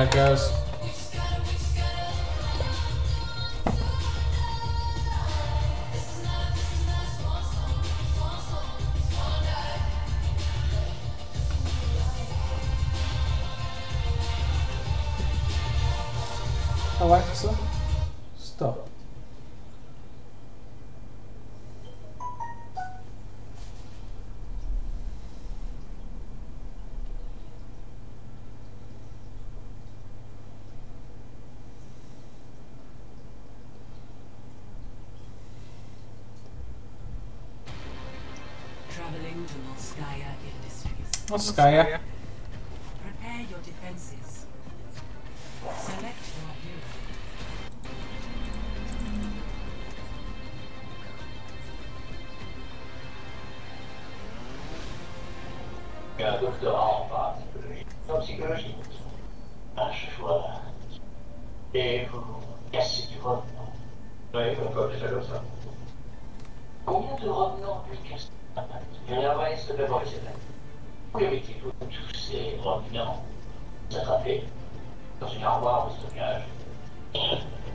that goes. Alexa, stop. Traveling to Volskaya Industries. Volskaya. Prepare your defenses. Select your hero. Docteur Alpha, comme psychologie. À chaque fois. Et vous cassez du revenant. Oui, pourquoi tu fais comme ça? Combien de revenants puis cassez? Il y en reste de professionnels. Permettez-vous tous ces revenants s'attraper dans une armoire de stockage.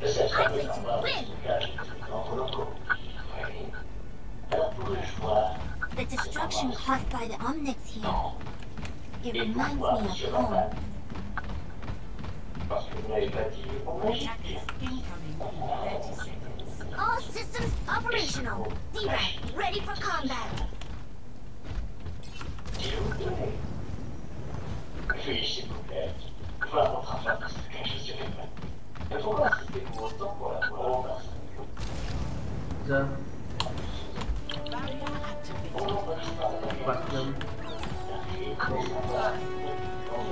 Cette fameuse armoire de stockage entre locaux. Oui. Alors pourrais-je voir The destruction caused by the Omnics here. Non. It Et reminds pourquoi, me monsieur of home. Vandal? Parce que vous n'avez pas dit au magique. Attackers incoming in 30 seconds. All systems operational. D-Rat, ready for combat. Si vous me donnez. Veuillez, s'il vous plaît. Voir votre affaire de stockage, je serai prêt. Mais pourquoi insister pour autant pour la voir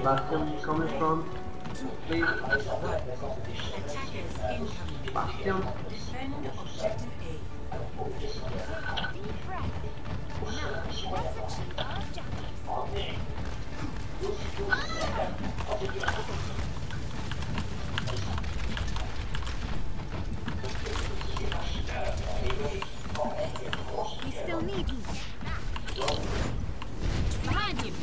Vacuum coming from, please. Attackers incoming. Vacuum. Defend objective A. We still need you. Behind you.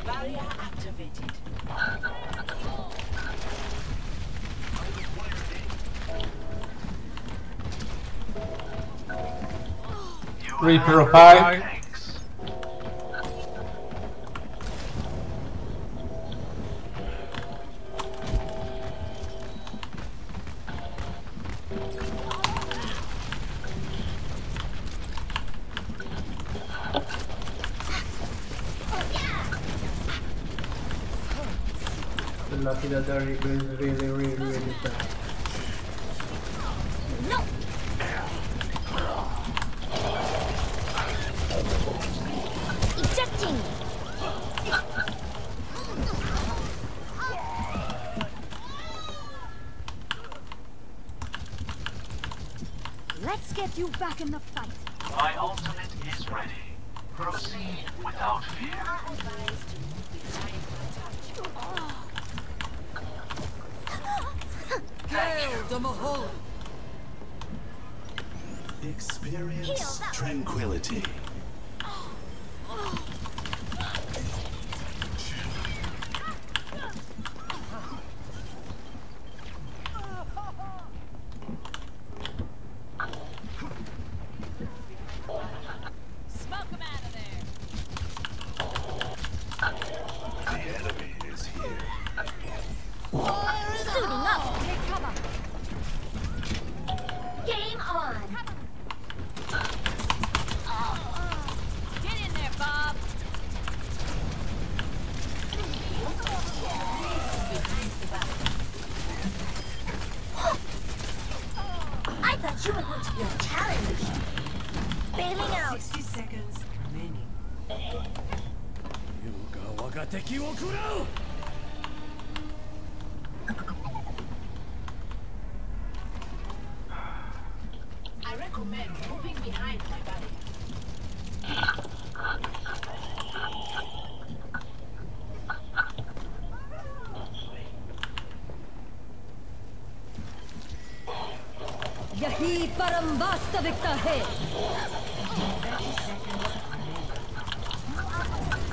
Barrier activated. Reaper up high. The lucky that the Reaper is really bad. No. Ejecting. Let's get you back in the fight. My ultimate is ready. Proceed without fear. Hail the Mahal! Experience tranquility. Smoke him out of there. The enemy is here. Suiting up. Take cover. Game on. I recommend moving behind my body. यही परम वास्तविकता है।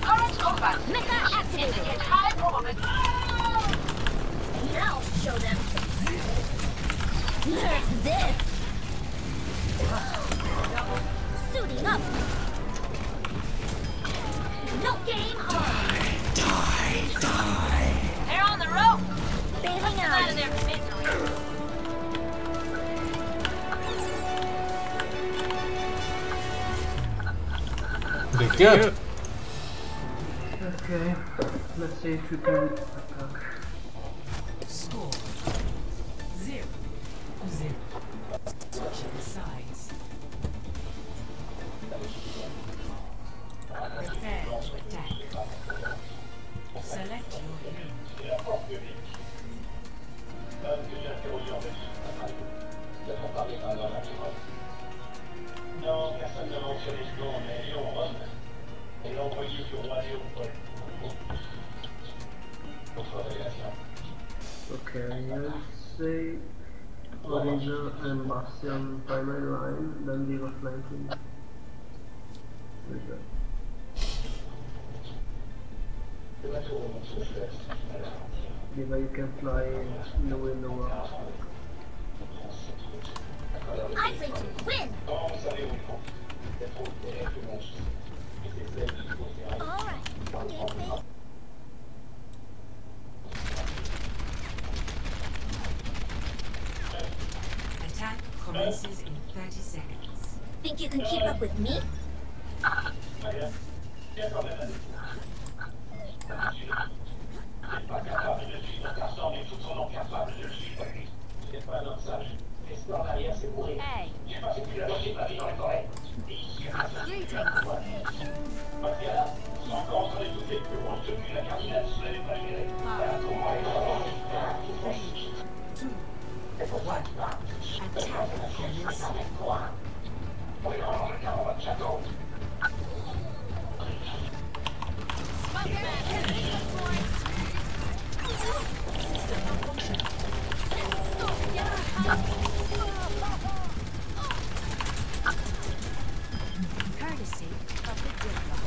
Current combat. Mecha activated. High probability. Now show them. There's this. Suiting up. No game on. Die. They're on the rope. Bailing out of their misery. Pretty good. Okay, let's see if we can attack. Score 0-0. Switching sides. Prepare to attack. Select your hero. Non, personne ne monte sur les secondes, mais ils ont run. Ils l'ont envoyé sur Royaume ou pas. Autre révélation. Okay, let's say Orisa and Bastion primary line, then we were flanking. With that. Diva, you can fly in the window up. I think to win. Alright, game face. Attack commences in 30 seconds. Think you can keep up with me? Hey. Courtesy of the Deadlock.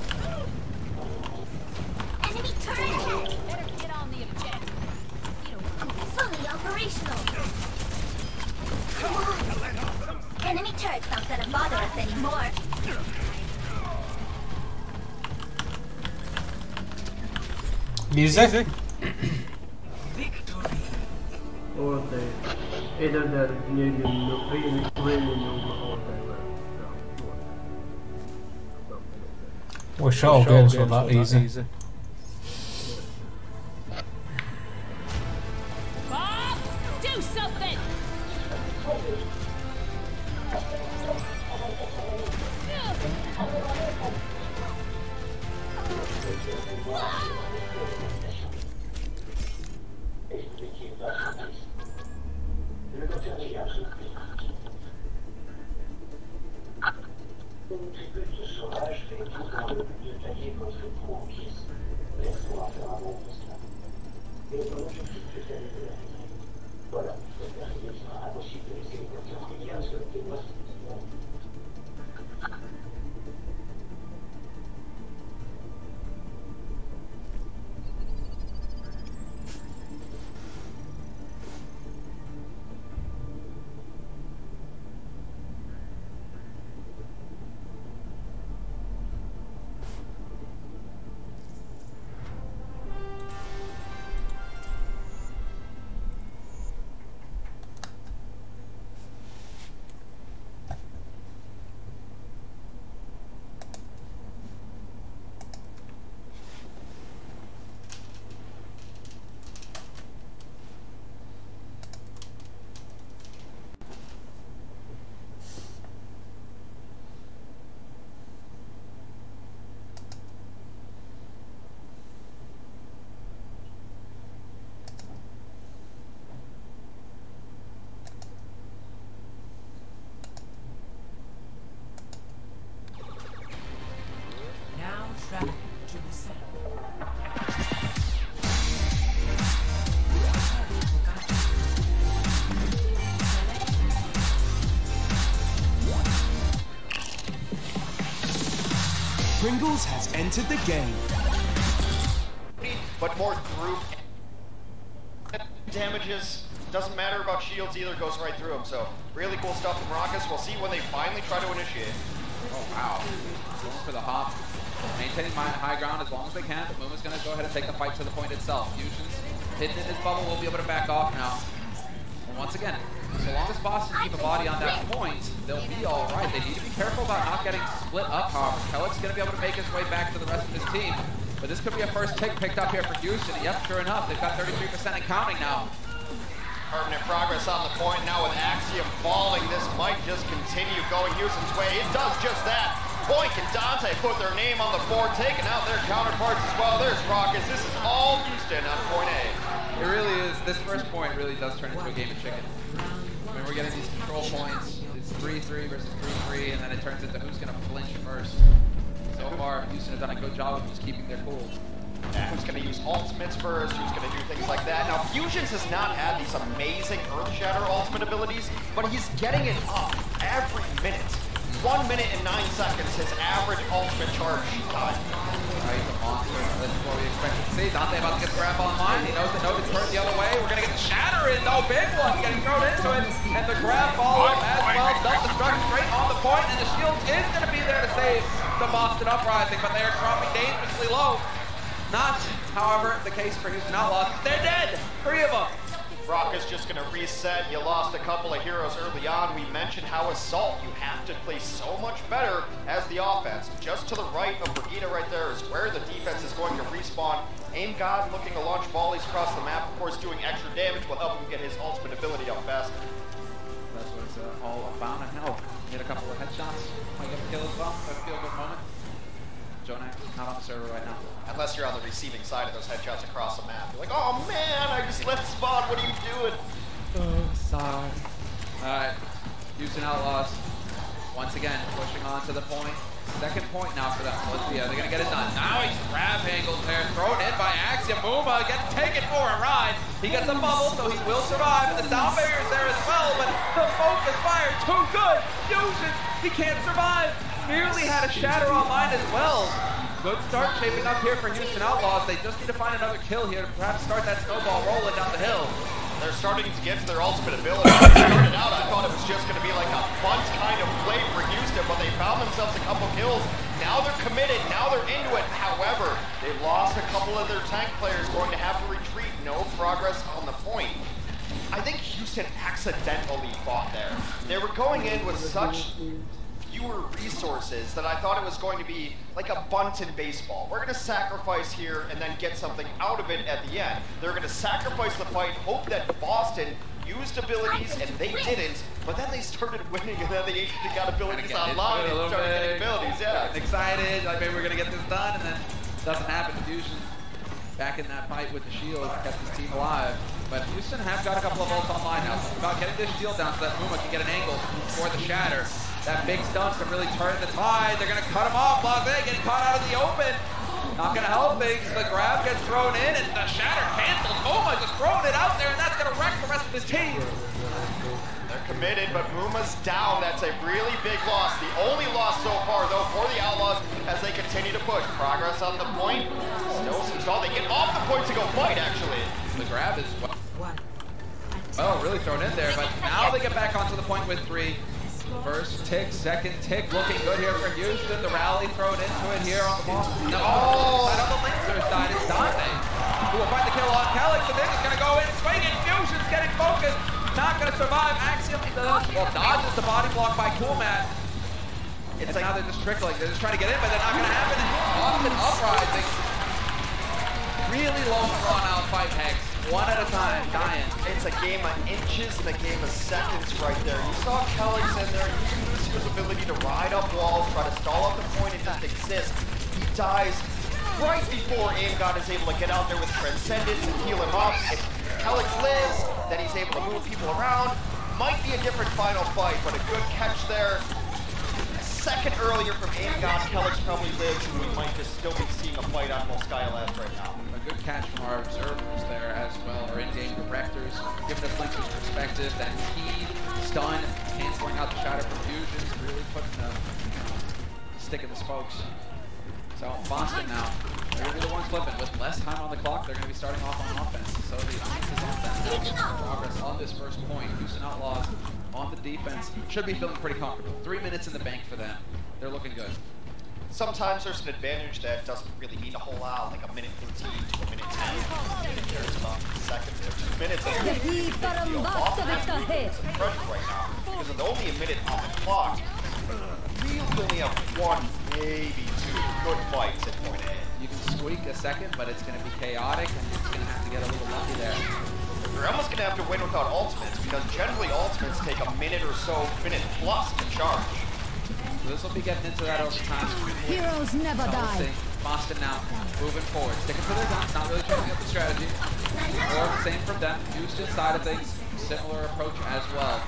Enemy turret ahead. Better get on the objective. Fully operational. Come on. Enemy turret's not gonna bother us anymore. Music. Or they either they're really noob or they were down. Well, shuttle games were that easy. Bob, do something. Singles has entered the game. But more group damages. Doesn't matter about shields either, goes right through them. So really cool stuff from Raucus. We'll see when they finally try to initiate. Oh wow, going for the hop. Maintaining high ground as long as they can, but Muma's going to go ahead and take the fight to the point itself. Fusion's hidden in his bubble, will be able to back off now. And once again, so long as Boston keep a body on that point, they'll be all right. They need to be careful about not getting split up, however. Kellick's going to be able to make his way back to the rest of his team. But this could be a first tick picked up here for Houston. Yep, sure enough, they've got 33% and counting now. Permanent progress on the point now with Axiom falling. This might just continue going Houston's way. It does just that. Boink and Dante put their name on the board, taking out their counterparts as well. There's Raucus. This is all Houston on point A. It really is. This first point really does turn into a game of chicken. I mean, we're getting these control points. It's 3-3 versus 3-3, and then it turns into who's going to flinch first. So far, Houston has done a good job of just keeping their cool. Yeah, who's going to use ultimates first, who's going to do things like that. Now, Fusions has not had these amazing Earth Shatter ultimate abilities, but he's getting it up every minute. 1 minute and 9 seconds, his average ultimate charge time. Right, the monster. This is what we expect to see. Dante about to get the grab online. He knows the note is turned the other way. We're going to get the shatter in. No, big one getting thrown into it. And the grab follow up as well. Self-destruct straight on the point. And the shield is going to be there to save the Boston Uprising, but they are dropping dangerously low. Not, however, the case for Houston Outlaws. They're dead! 3 of them! Raucus just going to reset. You lost a couple of heroes early on. We mentioned how Assault, you have to play so much better as the offense. Just to the right of Brigitte right there is where the defense is going to respawn. Aim God looking to launch volleys across the map, of course doing extra damage will help him get his ultimate ability up faster. That's what it's all about, and hell, hit a couple of headshots. Might get a kill as well. That'd feel a good moment. Jonah, not on the server right now. Unless you're on the receiving side of those headshots across the map. You're like, oh man, I just left spawn, what are you doing? Oh, sorry. Alright, Houston Outlaws, once again, pushing on to the point. Second point now for them. Let's see, they're going to get it done. Now he's grab angled there, thrown in by Axiom. Muma getting taken for a ride. He gets a bubble, so he will survive. And the sound barrier is there as well, but the focus fire, too good. Fusion, he can't survive. Nearly had a shatter online as well. Good start shaping up here for Houston Outlaws. They just need to find another kill here to perhaps start that snowball rolling down the hill. They're starting to get to their ultimate ability. Started out, I thought it was just going to be like a bunt kind of play for Houston, but they found themselves a couple kills. Now they're committed, now they're into it. However, they've lost a couple of their tank players, going to have to retreat. No progress on the point. I think Houston accidentally fought there. They were going in with such fewer resources that I thought it was going to be like a bunt in baseball. We're going to sacrifice here and then get something out of it at the end. They're going to sacrifice the fight, hope that Boston used abilities and they didn't, but then they started winning and then they got abilities online and started getting abilities, yeah. Getting excited, like maybe we're going to get this done, and then doesn't happen. Fusion back in that fight with the shield kept his team alive. But Houston have got a couple of ults online now. It's about getting this shield down so that Muma can get an angle for the shatter. That big stun can really turn the tide. They're going to cut him off. Blase getting caught out of the open. Not going to help things. The grab gets thrown in and the shatter cancels. Muma just throwing it out there, and that's going to wreck the rest of his team. They're committed, but Muma's down. That's a really big loss. The only loss so far, though, for the Outlaws as they continue to push. Progress on the point. Still some stall. They get off the point to go fight, actually. The grab is well, really thrown in there, but now they get back onto the point with 3. First tick, second tick, looking good here for Houston. The rally thrown into it here on the ball. No, side on the Linkster side, it's Dante who will find the kill on Calix, and then he's going to go in swinging. Fusion's getting focused, not going to survive. Axiom dodges the body block by Coolmat. And like, now they're just trickling. They're just trying to get in, but they're not going to happen. And Boston Uprising, really low drawn out fight, Hex. One at a time, dying. It's a game of inches and a game of seconds right there. You saw Kelly's in there using his ability to ride up walls, try to stall up the point and just exist. He dies right before Aim God is able to get out there with Transcendence and heal him up. If Kelly lives, then he's able to move people around. Might be a different final fight, but a good catch there. A second earlier from Aim God, Kelly's probably lives, and we might just still be seeing a fight on Skylash right now. Good catch from our observers there as well, our in-game directors, giving us Link's perspective, that speed, stun, canceling out the shatter from Fusions, really putting a stick in the spokes. So Boston now, they're going to be the ones flipping. With less time on the clock, they're going to be starting off on offense. So the offense is on them now. Progress on this first point. Houston Outlaws on the defense should be feeling pretty comfortable. 3 minutes in the bank for them. They're looking good. Sometimes there's an advantage that doesn't really mean a whole lot, like a minute 15 to a minute 10. There's about seconds or 2 minutes. Offense is pressure right now because with only a minute on the clock, we only have 1, maybe 2 good fights at point A. You can squeak a second, but it's going to be chaotic, and you're just going to have to get a little lucky there. You're almost going to have to win without ultimates because generally ultimates take a minute or so, minute plus to charge. So this will be getting into that over time. Heroes never die. Boston now moving forward, sticking to their guns, not really changing up the strategy. Or the same from them. Houston side of things, similar approach as well.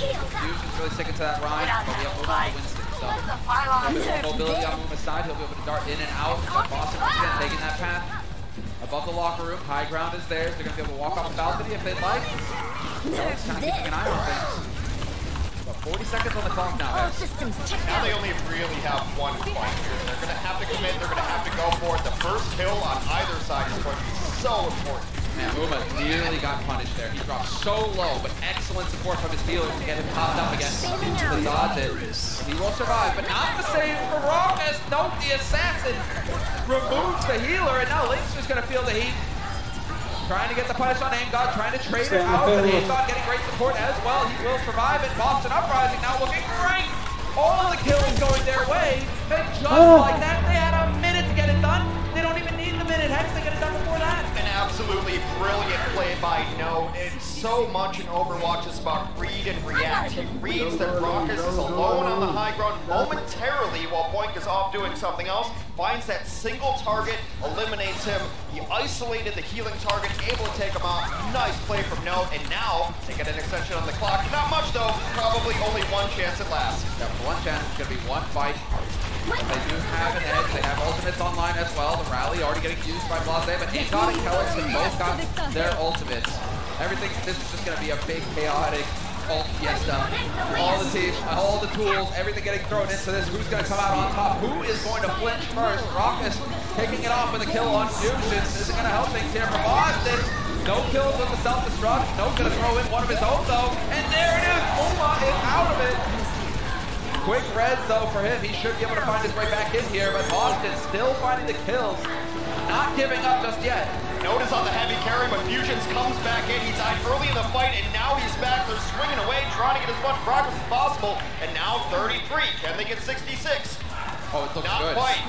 Houston's really sticking to that ride, but we have moved on to Winston. So a bit more mobility on Muma's side. He'll be able to dart in and out. But Boston once again taking that path above the locker room. High ground is theirs. They're going to be able to walk off the balcony if they'd like. So it's kind of keeping an eye on things. 40 seconds on the clock now. Now they only really have 1 fight here. They're going to have to commit. They're going to have to go for it. The first kill on either side is going to be so important. Man, Muma nearly got punished there. He dropped so low, but excellent support from his healer to get him popped up again into the dodge it. He will survive, but not the same for Raucus. Nope, the assassin removes the healer, and now Link's just going to feel the heat. Trying to get the punish on AimGod, trying to trade it out, but AimGod getting great support as well. He will survive it. Boston Uprising now looking great. All the kills going their way, and just like that, they had a minute to get it done. They don't even need the minute. Hex, they get it done before that. An absolutely brilliant play by Note. It's so much in Overwatch is about read and react. He reads that Raucus is alone on the high ground momentarily while Boink is off doing something else, finds that single target, eliminates him. He isolated the healing target, able to take him out. Nice play from Note, and now they get an extension on the clock. Not much though, probably only 1 chance at last. Yeah, one chance, it's going to be 1 fight. But they do have an edge. They have ultimates online as well. The rally already getting used by Blase, but AimGod and Kellis have both got their ultimates. Everything, this is just going to be a big chaotic ult fiesta. All the teams, all the tools, everything getting thrown into this. Who's going to come out on top? Who is going to flinch first? Raucus taking it off with a kill on Fusion. This is going to help things here for Boston. No kills with the self-destruct. No going to throw in one of his own though. And there it is. Uma is out of it. Quick reds though for him. He should be able to find his way back in here, but Boston still finding the kills. Not giving up just yet. Notice on the heavy carry, but Fusions comes back in. He died early in the fight, and now he's back. They're swinging away, trying to get as much progress as possible. And now 33. Can they get 66? Oh, it looks Not good. quite.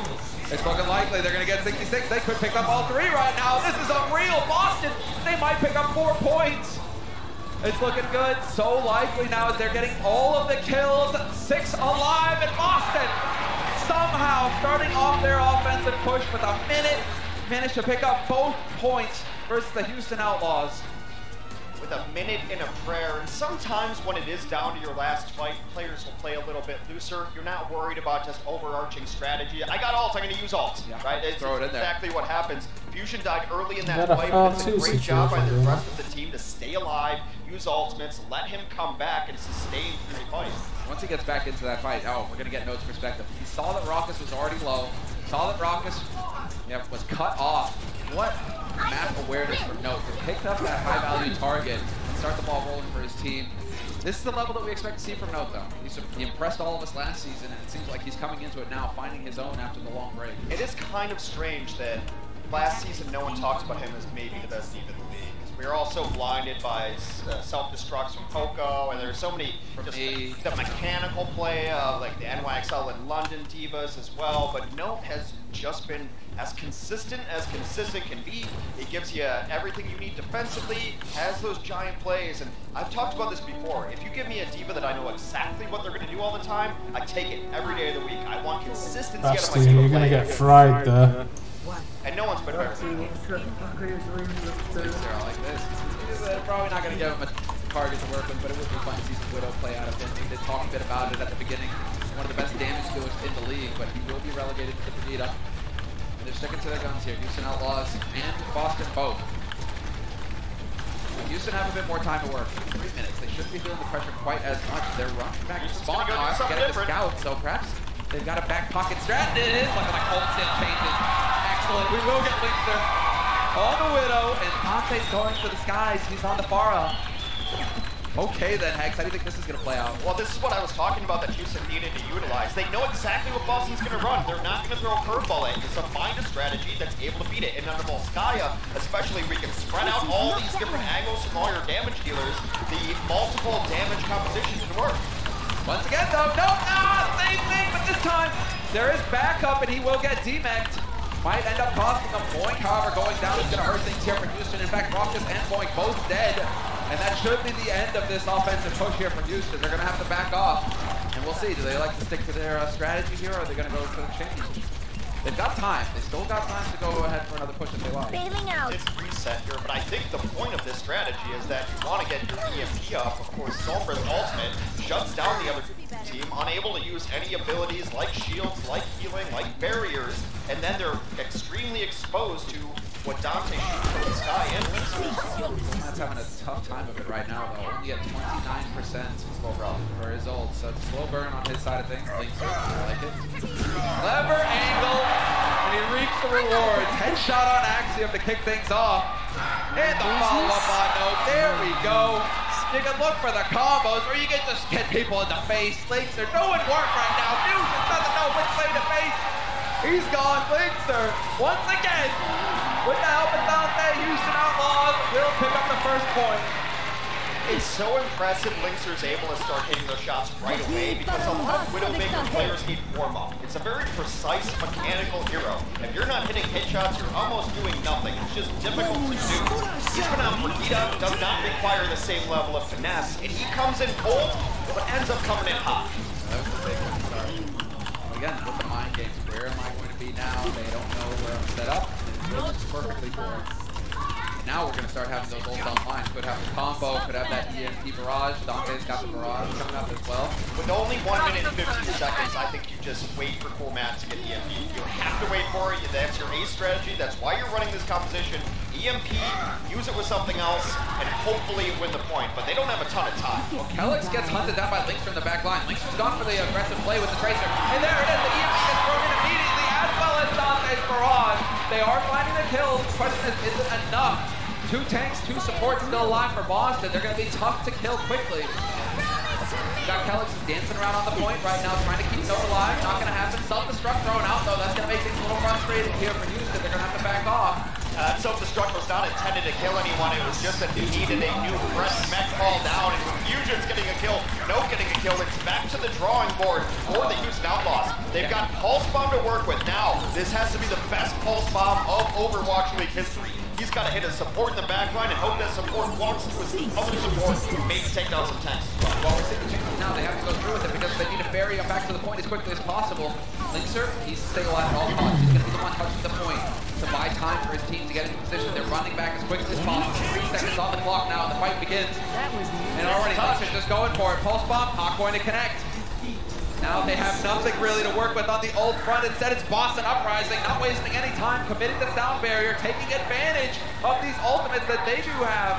It's looking likely they're going to get 66. They could pick up all 3 right now. This is unreal. Boston, they might pick up 4 points. It's looking good. So likely now as they're getting all of the kills. 6 alive in Boston. Somehow starting off their offensive push with a minute. Managed to pick up both points versus the Houston Outlaws. With a minute and a prayer, and sometimes when it is down to your last fight, players will play a little bit looser. You're not worried about just overarching strategy. I got ult, I'm going to use ult, right? It's throw it in there. Exactly what happens. Fusion died early in that fight, but it's a great job by the rest of the team to stay alive, use ultimates, let him come back and sustain through the fight. Once he gets back into that fight, we're going to get Note's perspective. He saw that Raucus was already low, saw that Raucus was cut off. What map awareness for Note to pick up that high-value target and start the ball rolling for his team. This is the level that we expect to see from Note, though. He impressed all of us last season, and it seems like he's coming into it now, finding his own after the long break. It is kind of strange that last season no one talks about him as maybe the best diva in the league. We are all so blinded by self-destructs from Poco, and there's so many, just the mechanical play of like the NYXL and London divas as well, but Note has just been as consistent can be. It gives you everything you need defensively, has those giant plays, and I've talked about this before. If you give me a diva that I know exactly what they're going to do all the time, I take it every day of the week. I want consistency out of my single you're going to get fried there. And no one's been better. I like this. They're probably not going to give him a target to work with, but it would be fun to see some Widow play out of him. They talked a bit about it at the beginning. One of the best damage dealers in the league, but he will be relegated to the Bermuda. And they're sticking to their guns here. Houston Outlaws and Boston both. Houston have a bit more time to work. 3 minutes. They shouldn't be feeling the pressure quite as much. They're running back to spawn now after getting the scout, so perhaps They've got a back pocket strat. It is looking like Olsen changes. Excellent. We will get Linkster on the Widow, and Dante's going for the skies. He's on the Pharah. Okay then, Hex, how do you think this is going to play out? Well, this is what I was talking about that Houston needed to utilize. They know exactly what Boston's going to run. They're not going to throw a curveball at you, so find a strategy that's able to beat it. And under Volskaya, especially, we can spread out all these different angles from all your damage dealers. The multiple damage composition can work. Once again, though, same thing, but this time there is backup, and he will get demeched. Might end up costing them. Boink, however, going down is going to hurt things here for Houston. In fact, Rockus and Boink both dead. And that should be the end of this offensive push here for Houston. They're going to have to back off. And we'll see. Do they like to stick to their strategy here, or are they going to go for the change? They've got time. They still got time to go ahead for another push if they want. Bailing out. It's reset here, but I think the point of this strategy is that you want to get your EMP up. Of course, Sulfur's ultimate shuts down the other team, unable to use any abilities like shields, like healing, like barriers, and then they're extremely exposed to what Dante shoots from the sky and That's having a tough time of it right now, though. Only at 29% slow burn for his ult, so it's slow burn on his side of things. Linkster, I like it. Clever angle, and he reaps the rewards. Headshot on Axiom to kick things off. And the follow-up on Note. There we go. You can look for the combos, or you can just get people in the face. Linkster doing work right now. Fusion doesn't know which way to face. He's gone. Linkster, once again, with the help of Dante, Houston Outlaws will pick up the first point. It's so impressive Linkster's able to start hitting those shots right away because a lot of Widowmaker players need warm-up. It's a very precise mechanical hero. If you're not hitting hit shots, you're almost doing nothing. It's just difficult to do. He's been out for Vita, does not require the same level of finesse, and he comes in cold, but ends up coming in hot. That was a big one. Again, with the mind games, where am I going to be now? They don't know where I'm set up. It looks perfectly for him. Now we're going to start having those ults online. Could have the combo, could have that EMP barrage. Dante's got the barrage coming up as well. With only 1 minute and 15 seconds, I think you just wait for full mat to get EMP. You have to wait for it. That's your ace strategy. That's why you're running this composition. EMP, use it with something else, and hopefully win the point. But they don't have a ton of time. Well, Kellex gets hunted down by Linkster in the back line. Linkster's gone for the aggressive play with the Tracer. And there it is. The EMP gets thrown in immediately, as well as Dante's barrage. They are finding the kills. The question is it enough? 2 tanks, 2 supports still alive for Boston. They're going to be tough to kill quickly. Got Kellex dancing around on the point right now, trying to keep Note alive. Not going to happen. Self-destruct thrown out, though. That's going to make things a little frustrating here for Houston. They're going to have to back off. Self-destruct was not intended to kill anyone. It was just that they needed a new fresh mech call down, and Fusion's getting a kill, Note getting a kill. It's back to the drawing board for the Houston Outlaws. They've got Pulse Bomb to work with now. This has to be the best Pulse Bomb of Overwatch League history. He's got to hit a support in the back line and hope that support walks with other support, maybe take down some tanks. Well, we're seeing the changes now. They have to go through with it because they need to bury him back to the point as quickly as possible. Linkster, he's staying alive at all costs. He's going to be the one touching the point to buy time for his team to get into position. They're running back as quickly as possible. 3 seconds on the clock now, and the fight begins. And already Linkster's just going for it. Pulse bomb, not going to connect. Now they have nothing really to work with on the old front. Instead, it's Boston Uprising, not wasting any time, committing the sound barrier, taking advantage of these ultimates that they do have.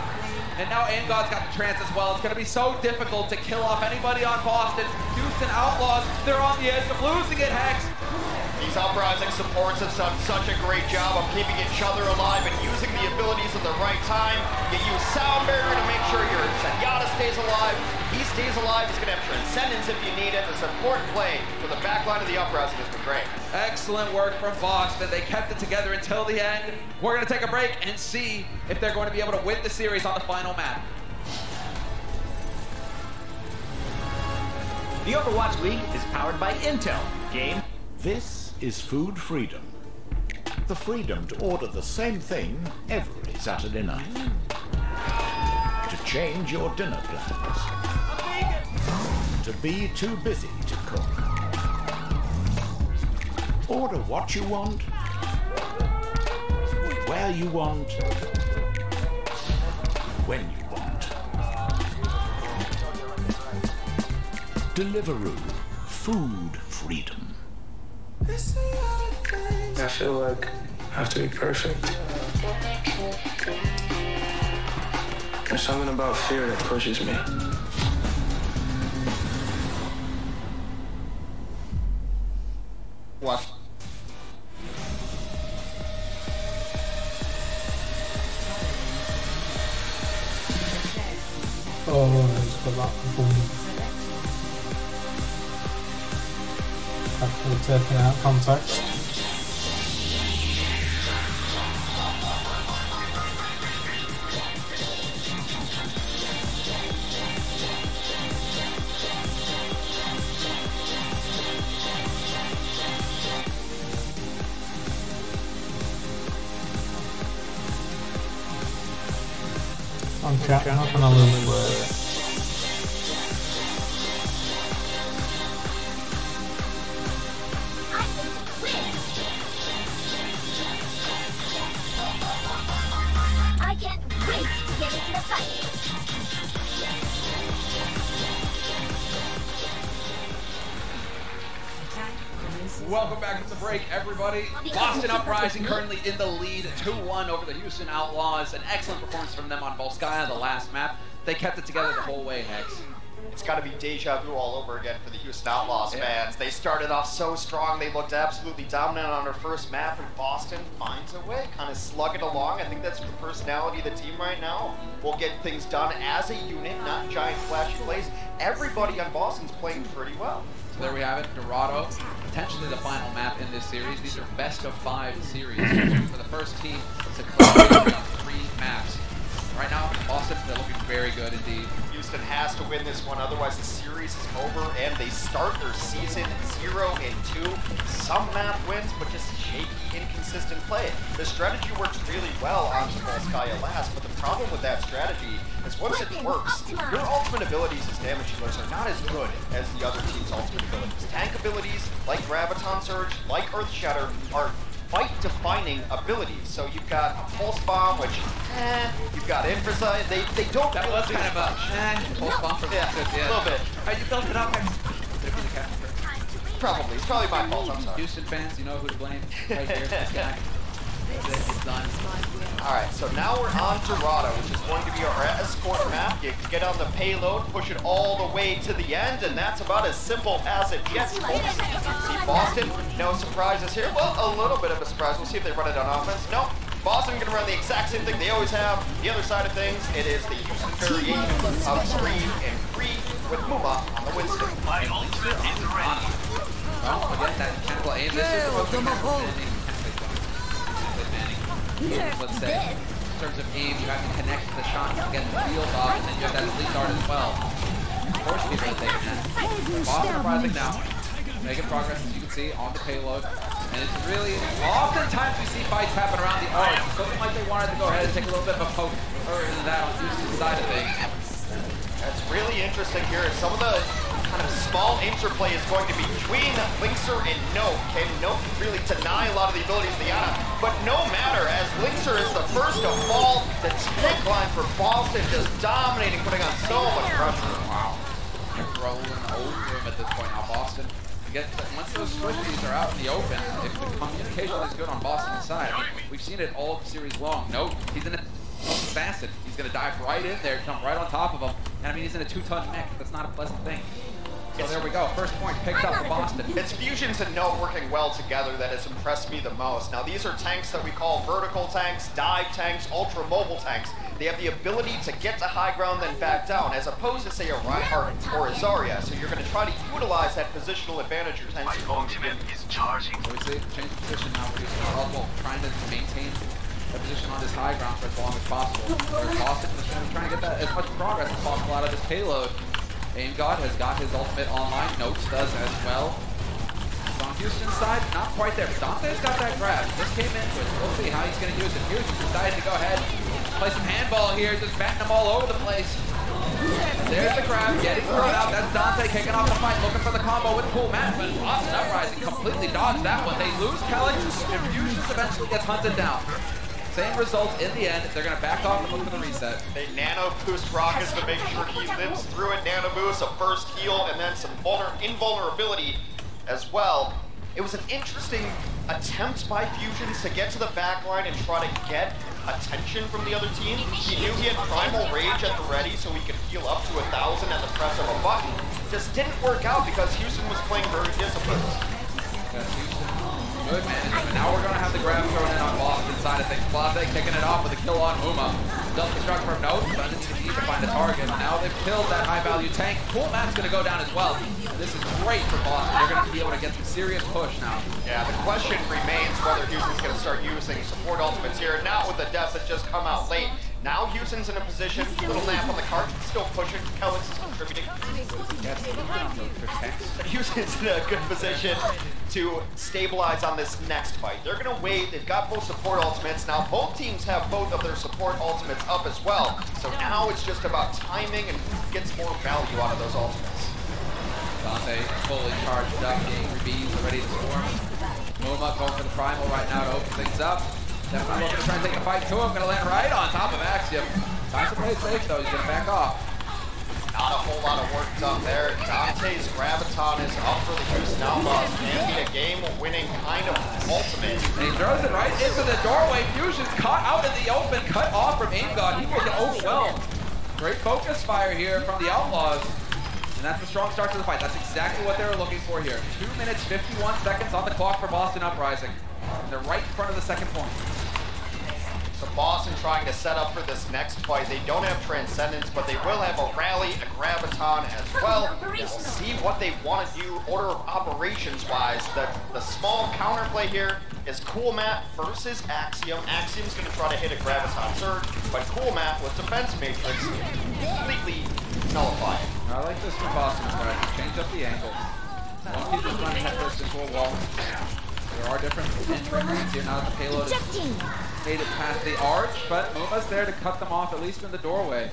And now Angod's got the trance as well. It's going to be so difficult to kill off anybody on Boston. Houston Outlaws, they're on the edge of losing it, Hex. These Uprising supports have done such a great job of keeping each other alive and using the abilities at the right time. You use sound barrier to make sure your Zenyatta stays alive. He stays alive. He's going to have Transcendence if you need it. The support play for the back line of the Uprising has been great. Excellent work from Boston. They kept it together until the end. We're going to take a break and see if they're going to be able to win the series on the final map. The Overwatch League is powered by Intel. Game. This is food freedom. The freedom to order the same thing every Saturday night. To change your dinner plans. To be too busy to cook. Order what you want, where you want, when you want. Deliveroo. Food freedom. I feel like I have to be perfect. There's something about fear that pushes me. Oh, it's got that boom. Actually taking out context. I'm not gonna lose with I can't wait to get into the fight. Welcome back to the break, everybody. Boston Uprising currently in the lead, 2-1 over the Houston Outlaws. An excellent performance from them on Volskaya, the last map. They kept it together the whole way, Hex. It's got to be deja vu all over again for the Houston Outlaws fans. They started off so strong. They looked absolutely dominant on their first map, and Boston finds a way, kind of slug it along. I think that's the personality of the team right now. We'll get things done as a unit, not giant flashy plays. Everybody on Boston's playing pretty well. So there we have it, Dorado, potentially the final map in this series. These are best of 5 series for the first team to complete 3 maps. Right now, Boston, they're looking very good indeed. Houston has to win this one, otherwise the series is over, and they start their season 0-2. Some map wins, but just shaky, inconsistent play. The strategy works really well on Volskaya last, but the problem with that strategy is once it works, your ultimate abilities as damage dealers are not as good as the other team's ultimate abilities. Tank abilities, like Graviton Surge, like Earth Shatter, are fight-defining abilities. So you've got a Pulse Bomb, which, you've got Infrasight. They don't. That was kind of a Pulse Bomb for yeah, a little bit. You built it up. Probably. It's probably my fault. I'm sorry. Houston fans, you know who to blame. Right here, this guy. It's done. Alright, so now we're on Dorado, which is going to be our escort map. You can get on the payload, push it all the way to the end, and that's about as simple as it gets, folks. See Boston, no surprises here. Well, a little bit of a surprise. We'll see if they run it on offense. Nope. Boston going to run the exact same thing they always have. The other side of things, it is the Houston variation of Scream and Free with Muma on the Winston. My ultimate is ready. Well, again, that mechanical aim. This is supposed to be let's say, in terms of aim, you have to connect the shot to get the field off, and then you have that elite dart as well. Force people to take it. Boston Uprising now, making progress, as you can see, on the payload. And it's really, oftentimes we see fights happen around the arc. It's looking like they wanted to go ahead and take a little bit of a poke into that on Houston's side of things. That's really interesting here. Some of the kind of small interplay is going to be between Linkser and Note. Can Note really deny a lot of the abilities of Diana? But no matter, as Linkser is the first to fall, the tank line for Boston just dominating, putting on so much pressure. Wow. They're rolling over him at this point now, Boston. Once those swifties are out in the open, if the communication is good on Boston's side, I mean, we've seen it all series long. Note, he's in a assassin. He's going to dive right in there, jump right on top of him. And I mean, he's in a 2-ton mech. That's not a pleasant thing. So there we go. First point picked up for Boston. It's Fusions and Note working well together that has impressed me the most. Now, these are tanks that we call vertical tanks, dive tanks, ultra-mobile tanks. They have the ability to get to high ground then back down, as opposed to, say, a Reinhardt or a Zarya. So you're going to try to utilize that positional advantage your tanks are going to get. Is charging. So we see change position now for Houston. Trying to maintain a position on this high ground for as long as possible. Whereas Boston is trying to get that as much progress as possible out of this payload. Aim God has got his ultimate online. Notes does as well. So on Houston's side, not quite there. Dante's got that grab. He just came into it. We'll see how he's going to use it. Houston decided to go ahead, play some handball here, just batting them all over the place. There's the grab, getting thrown out. That's Dante kicking off the fight, looking for the combo with Cool Matt, but Boston Uprising completely dodged that one. They lose Kelly, and Fusions eventually gets hunted down. Same result in the end. They're going to back off and look for the reset. They nano boost Rockets to make sure he lives through it. Nano boost, a first heal, and then some invulnerability as well. It was an interesting attempt by Fusions to get to the back line and try to get attention from the other team. He knew he had Primal Rage at the ready, so he could heal up to 1,000 at the press of a button. Just didn't work out because Houston was playing very disciplined. Good management. Now we're going to have the grab thrown in on Boston side of things. Blase kicking it off with a kill on Uma. Self-destruct from Note, doesn't even need to find a target. Now they've killed that high-value tank. Cool Matt's going to go down as well. This is great for Boston. They're going to be able to get some serious push now. Yeah, the question remains whether Houston's going to start using support ultimates here. Not with the deaths that just come out late. Now Houston's in a position, little nap on the cart, still pushing. Kellex is contributing. Houston's in a good position to stabilize on this next fight. They're going to wait. They've got both support ultimates. Now both teams have both of their support ultimates up as well. So now it's just about timing and who gets more value out of those ultimates. Dante fully charged up, Angry Bees are ready to swarm. Muma going for the primal right now to open things up. Definitely looking to try and take the fight to him. Going to land right on top of Axiom. Time to play safe though. He's going to back off. Not a whole lot of work done there. Dante's Graviton is up for the Houston Outlaws. Can be a game-winning kind of ultimate. And he throws it right into the doorway. Fusion's caught out in the open, cut off from Aim God. He will get overwhelmed. Great focus fire here from the Outlaws. And that's a strong start to the fight. That's exactly what they were looking for here. 2 minutes, 51 seconds on the clock for Boston Uprising. And they're right in front of the second point. So Boston trying to set up for this next fight. They don't have Transcendence, but they will have a Rally, a Graviton as well. We'll see what they want to do order of operations-wise. The small counterplay here is Cool Matt versus Axiom. Axiom's going to try to hit a Graviton surge, but Cool Matt with Defense Matrix completely nullified. I like this from Boston. Change up the angle. Don't keep this running headfirst into a wall. There are different entry points here now that the payload has made it past the arch, but Muma's there to cut them off, at least in the doorway.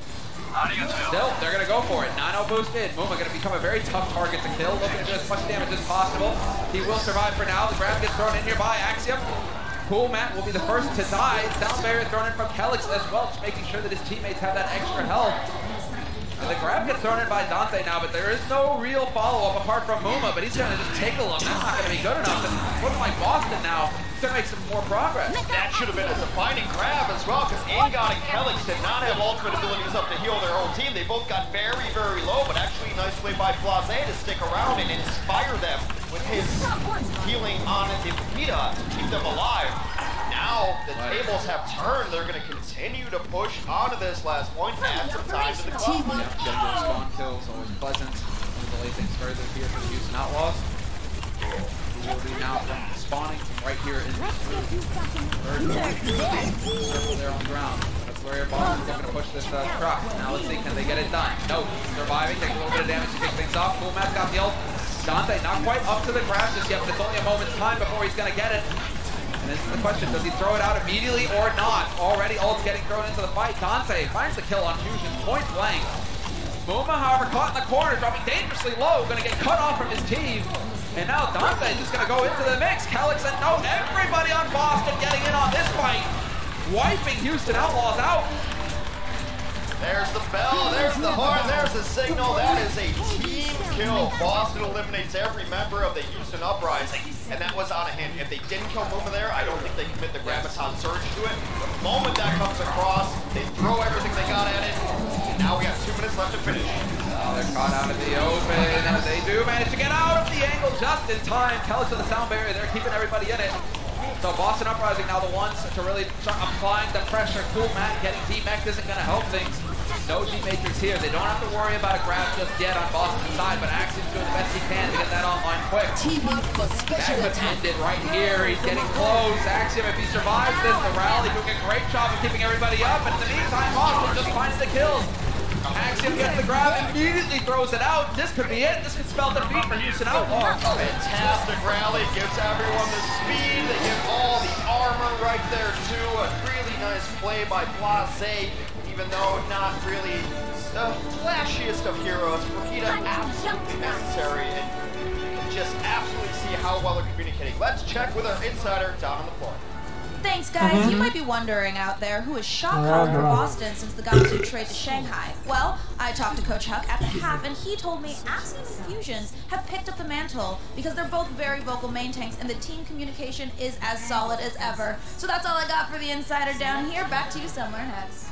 Still, they're going to go for it. 9-0 boosted. Muma going to become a very tough target to kill, looking to do as much damage as possible. He will survive for now. The grab gets thrown in here by Axiom. Cool Matt will be the first to die. Sound barrier thrown in from Kellex as well, just making sure that his teammates have that extra health. And the grab gets thrown in by Dante now, but there is no real follow-up apart from Muma, but he's going to just take a look. That's not going to be good enough. And looking like Boston now, he's going to make some more progress. That should have been a defining grab as well, because Angod and Kellex did not have ultimate abilities up to heal their own team. They both got very, very low, but actually nice play by Blase to stick around and inspire them with his healing on Ipita to keep them alive. Now the tables have turned. They're going to continue to push onto this last point. Add some time to the clock. Yeah, getting those spawn kills, always pleasant. We'll delay things further here for the Houston Outlaws. Who will be now from spawning from right here in the third circle there on the ground. That's where Boston's looking to push this truck. Now let's see, can they get it done? No, surviving, taking a little bit of damage to kick things off. Cool Matt's got the ult. Dante not quite up to the grab just yet, but it's only a moment's time before he's going to get it. And this is the question, does he throw it out immediately or not? Already ult's getting thrown into the fight. Dante finds the kill on Fusion, point blank. Muma, however, caught in the corner, dropping dangerously low, gonna get cut off from his team. And now Dante's just gonna go into the mix. Kellex and Note, everybody on Boston getting in on this fight. Wiping Houston Outlaws out. There's the bell, there's the horn, there's the signal. That is a team kill. Boston eliminates every member of the Houston Uprising, and that was out of hand. If they didn't kill Muma there, I don't think they commit the Graviton surge to it. The moment that comes across, they throw everything they got at it, and now we got 2 minutes left to finish. They're caught out of the open, and they do manage to get out of the angle just in time. Kellex with the sound barrier, they're keeping everybody in it. So Boston Uprising now the ones to really start applying the pressure. Cool Matt getting D-Mech isn't going to help things. No G-Matrix here. They don't have to worry about a grab just yet on Boston's side, but Axiom's doing the best he can to get that online quick. That ended right here. He's getting close. Axiom, if he survives this, the rally doing a great job of keeping everybody up, and in the meantime, Boston just finds the kills. Axiom gets the grab, immediately throws it out. This could be it. This could spell defeat for Houston Outlaws. Fantastic rally. Gives everyone the speed. They get all the armor right there, too. A really nice play by Blase, even though not really the flashiest of heroes. Rakita absolutely necessary, and you can just absolutely see how well they're communicating. Let's check with our insider down on the floor. Thanks, guys. You might be wondering out there who is shot calling for Boston since the Gamsu trade to Shanghai. Well, I talked to Coach Huck at the half, and he told me Axiom and Fusions have picked up the mantle because they're both very vocal main tanks, and the team communication is as solid as ever. So that's all I got for the insider down here. Back to you somewhere next.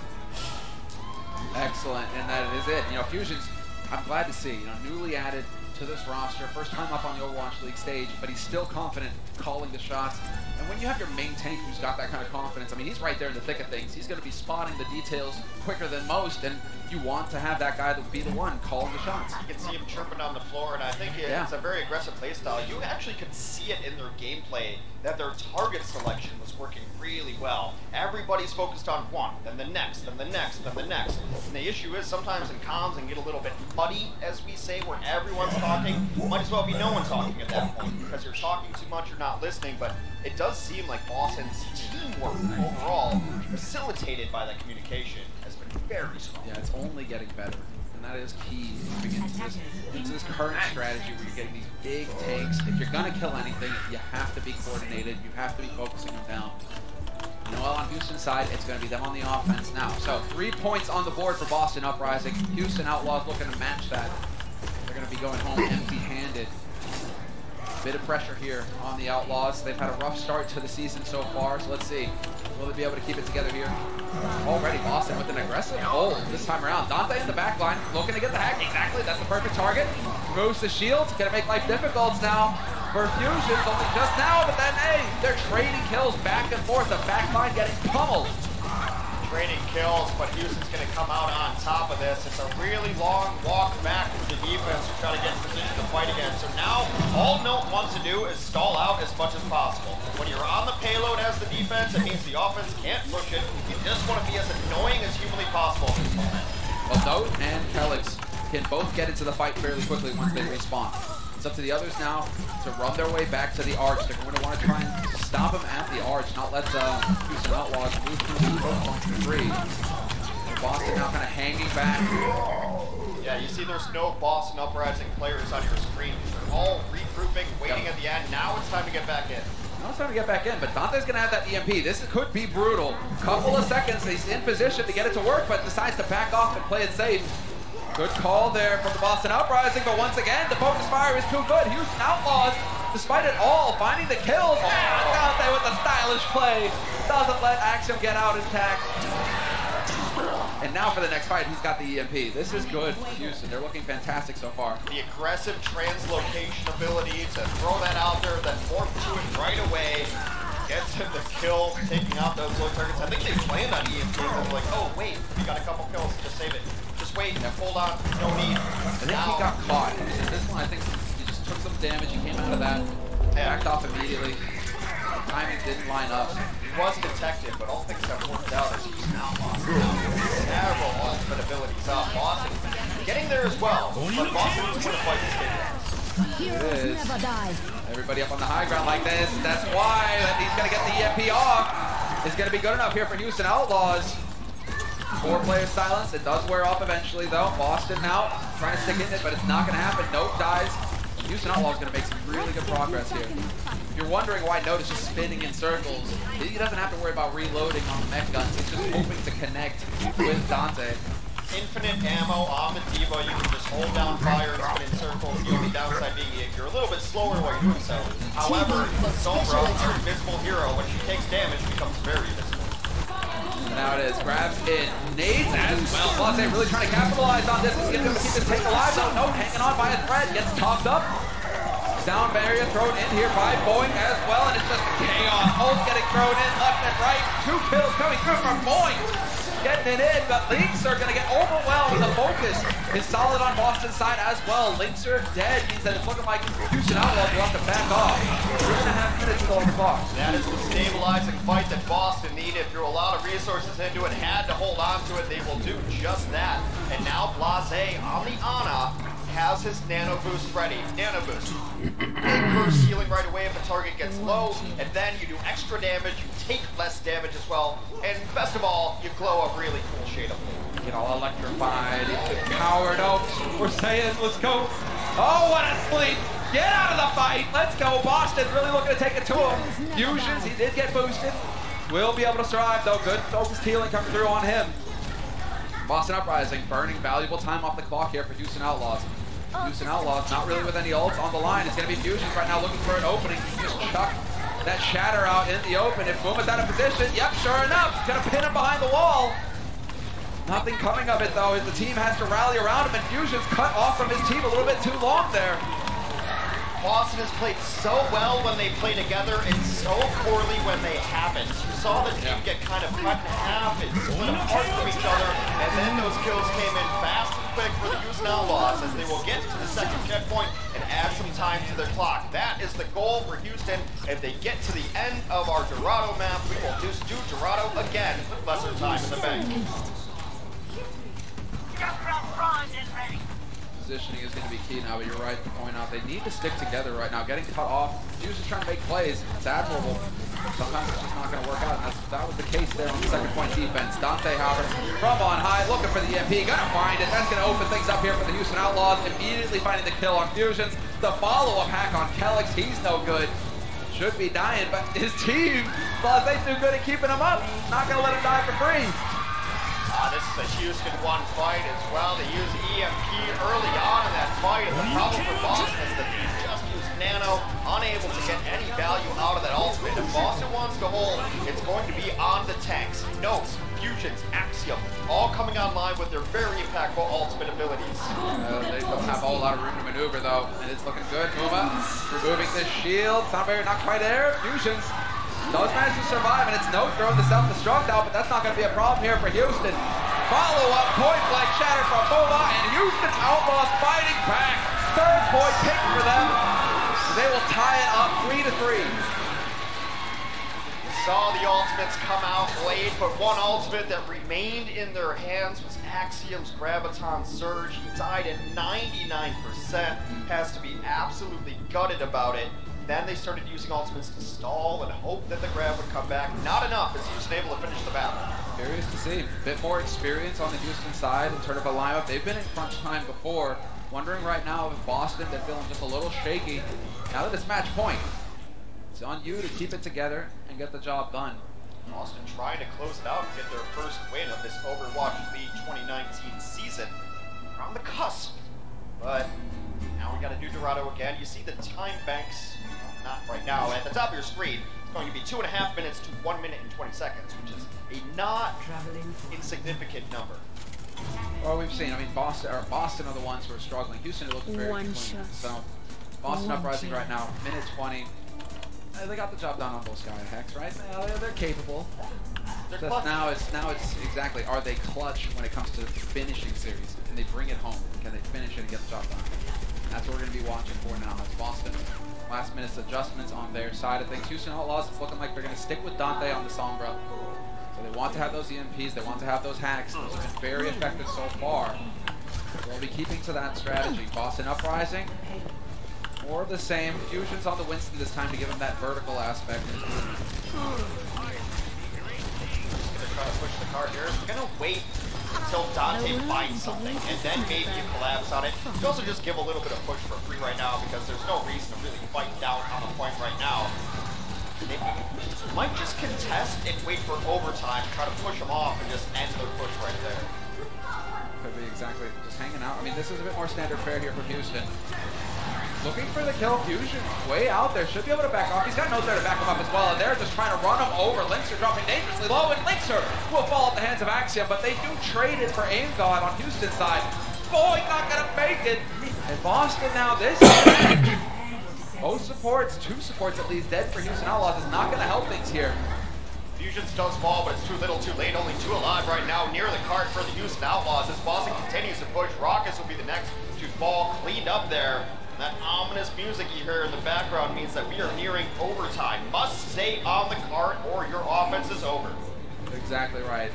Excellent, and that is it. You know, Fusions, I'm glad to see, you know, newly added to this roster. First time up on the Overwatch League stage, but he's still confident calling the shots. And when you have your main tank who's got that kind of confidence, I mean, he's right there in the thick of things. He's going to be spotting the details quicker than most, and you want to have that guy that be the one calling the shots. You can see him chirping on the floor, and I think it's a very aggressive playstyle. You actually could see it in their gameplay that their target selection was working really well. Everybody's focused on one, then the next, then the next, then the next. And the issue is sometimes in comms and get a little bit muddy, as we say, where everyone's talking. Might as well be no one talking at that point, because you're talking too much, you're not listening. But it does seem like Boston's teamwork overall, facilitated by that communication, has been very strong. Yeah, it's only getting better. And that is key into this current strategy where you're getting these big tanks. If you're going to kill anything, you have to be coordinated. You have to be focusing them down. You know, on Houston's side, it's going to be them on the offense now. So 3 points on the board for Boston Uprising. Houston Outlaws looking to match that. They're going to be going home empty-handed. Bit of pressure here on the Outlaws. They've had a rough start to the season so far, so let's see. Will they be able to keep it together here? Already Boston with an aggressive hold this time around. Dante in the back line, looking to get the hack. Exactly, that's the perfect target. Moves the shields, gonna make life difficult now for Fusions, only just now, but then, hey, they're trading kills back and forth. The back line getting pummeled. Trading kills, but Houston's going to come out on top of this. It's a really long walk back for the defense to try to get in position to fight again. So now, all Note wants to do is stall out as much as possible. When you're on the payload as the defense, it means the offense can't push it. You just want to be as annoying as humanly possible at this moment. Well, Note and Kelix can both get into the fight fairly quickly once they respawn. It's up to the others now to run their way back to the arch. They're going to want to try and stop them at the arch, not let Houston Outlaws move through the both on 3. Boston now kind of hanging back. Yeah, you see there's no Boston Uprising players on your screen. They're all regrouping, waiting at the end. Now it's time to get back in. Now it's time to get back in, but Dante's going to have that EMP. This could be brutal. Couple of seconds, he's in position to get it to work, but decides to back off and play it safe. Good call there from the Boston Uprising, but once again, the focus fire is too good. Houston Outlaws, despite it all, finding the kills. Dante with the stylish play. Doesn't let Axiom get out intact. And now for the next fight, he's got the EMP. This is good for Houston. They're looking fantastic so far. The aggressive translocation ability to throw that out there, then morph to it right away. Gets him the kill, taking out those low targets. I think they planned on EMP and they're like, oh wait, we got a couple kills, just save it. Just wait, hold on, no need. I think he got caught. This one, I think he just took some damage. He came out of that, backed off immediately. The timing didn't line up. He was detected, but all things have worked out as he's now lost. Several ultimate abilities up. Boston getting there as well, but Boston is going to fight this game. Heroes never die. Everybody up on the high ground like this. That's why he's going to get the EMP off. It's going to be good enough here for Houston Outlaws. 4-player silence. It does wear off eventually, though. Boston now trying to stick in it, but it's not going to happen. Note dies. Houston Outlaws going to make some really good progress here. If you're wondering why Note is just spinning in circles, he doesn't have to worry about reloading on the mech guns. He's just hoping to connect with Dante. Infinite ammo on the Diva. You can just hold down fire and spin in circles. The only downside being you're a little bit slower while you're doing so. However, Sombra, our invisible hero, when she takes damage, becomes very visible. And now it is. Grabs in. Nades as well. Blase really trying to capitalize on this. He's going to keep this tank alive, though. Note hanging on by a thread. Gets topped up. Sound barrier thrown in here by Boing as well, and it's just chaos. Ult getting thrown in left and right. 2 kills coming through from Boing. Getting it in, but Lynx are going to get overwhelmed. The focus is solid on Boston's side as well. Lynx are dead. Means that it's looking like Houston Outlaws will have to back off. 3.5 minutes till the clock. That is the stabilizing fight that Boston needed. Threw a lot of resources into it, had to hold on to it. They will do just that. And now Blase on the Ana has his nano boost ready. Nano boost. Big burst healing right away if the target gets low, and then you do extra damage, you take less damage as well, and best of all, you glow a really cool shade of blue. Get all electrified, powered up. We're saying, let's go. Oh, what a sleep. Get out of the fight. Let's go. Boston really looking to take it to him. Fusions, he did get boosted. Will be able to survive, though. Good focused healing coming through on him. Boston Uprising burning valuable time off the clock here for Houston Outlaws. Houston Outlaws not really with any ults on the line. It's going to be Fusions right now looking for an opening. Just chuck that shatter out in the open. If Boom is out of position, yep, sure enough, going to pin him behind the wall. Nothing coming of it though, as the team has to rally around him, and Fusion's cut off from his team a little bit too long there. Boston has played so well when they play together and so poorly when they haven't. You saw the team get kind of cut in half and split apart from each other, and then those kills came in fast and quick for the Houston Outlaws as they will get to the second checkpoint and add some time to their clock. That is the goal for Houston. If they get to the end of our Dorado map, we will just do Dorado again with lesser time in the bank. Positioning is going to be key now, but you're right to point out they need to stick together right now. Getting cut off, Fuse is trying to make plays. It's admirable. Sometimes it's just not going to work out, and that was the case there on the second point defense. Dante, however, from on high, looking for the EMP, gonna find it. That's going to open things up here for the Houston Outlaws. Immediately finding the kill on Fusions. The follow-up hack on Kellex, he's no good. Should be dying, but his team, well, they do good at keeping him up. Not going to let him die for free. This is a Houston 1 fight as well. They use EMP early on in that fight, and the problem for Boston is that they just used Nano, unable to get any value out of that ultimate. If Boston wants to hold, it's going to be on the tanks. Notes, Fusions, Axiom, all coming online with their very impactful ultimate abilities. They don't have a whole lot of room to maneuver though, and it's looking good. Muma removing the shield. Sunbury not quite there. Fusions does manage to survive, and it's no throwing the self-destruct out, but that's not going to be a problem here for Houston. Follow-up point blank shattered from Muma, and Houston's Outlaws fighting back. Third point taken for them. They will tie it up 3-3. We saw the ultimates come out late, but one ultimate that remained in their hands was Axiom's Graviton Surge. He died at 99%. Has to be absolutely gutted about it. Then they started using ultimates to stall and hope that the grab would come back. Not enough as Houston able to finish the battle. Curious to see. A bit more experience on the Houston side in terms of a lineup. They've been in crunch time before. Wondering right now if Boston, they're feeling just a little shaky. Now that it's match point, it's on you to keep it together and get the job done. Boston trying to close it out and get their first win of this Overwatch League 2019 season. We're on the cusp, but now we got to do Dorado again. You see the time banks. Not right now. At the top of your screen, it's going to be 2.5 minutes to 1 minute and 20 seconds, which is a not insignificant number. Well, we've seen, I mean, Boston are the ones who are struggling. Houston looks very clean. So, Boston Uprising right now, minute 20. They got the job done on those guys, Hex, right? They're capable. Now it's exactly, are they clutch when it comes to finishing series? Can they bring it home? Can they finish it and get the job done? That's what we're going to be watching for now. As Boston, last minute adjustments on their side of things. Houston Outlaws is looking like they're going to stick with Dante on the Sombra. So they want to have those EMPs, they want to have those hacks. Those have been very effective so far. We'll be keeping to that strategy. Boston Uprising, more of the same. Fusion's on the Winston this time to give him that vertical aspect. They're trying to push the card here. We're going to wait until Dante finds something, and then maybe you collapse on it. You can also just give a little bit of push for free right now because there's no reason to really fight down on the point right now. They might just contest and wait for overtime, try to push them off and just end their push right there. Could be exactly just hanging out. I mean, this is a bit more standard fare here for Houston. Looking for the kill. Fusion way out there. Should be able to back off. He's got Nose there to back him up as well. And they're just trying to run him over. Linkser dropping dangerously low. And Linkser will fall at the hands of Axiom. But they do trade it for Aim God on Houston's side. Boy, not going to make it. And Boston now this match. Both supports, two supports at least, dead for Houston Outlaws is not going to help things here. Fusions does fall, but it's too little too late. Only 2 alive right now near the cart for the Houston Outlaws. As Boston continues to push, Raucus will be the next to fall cleaned up there. And that ominous music you hear in the background means that we are nearing overtime. Must stay on the cart or your offense is over. Exactly right.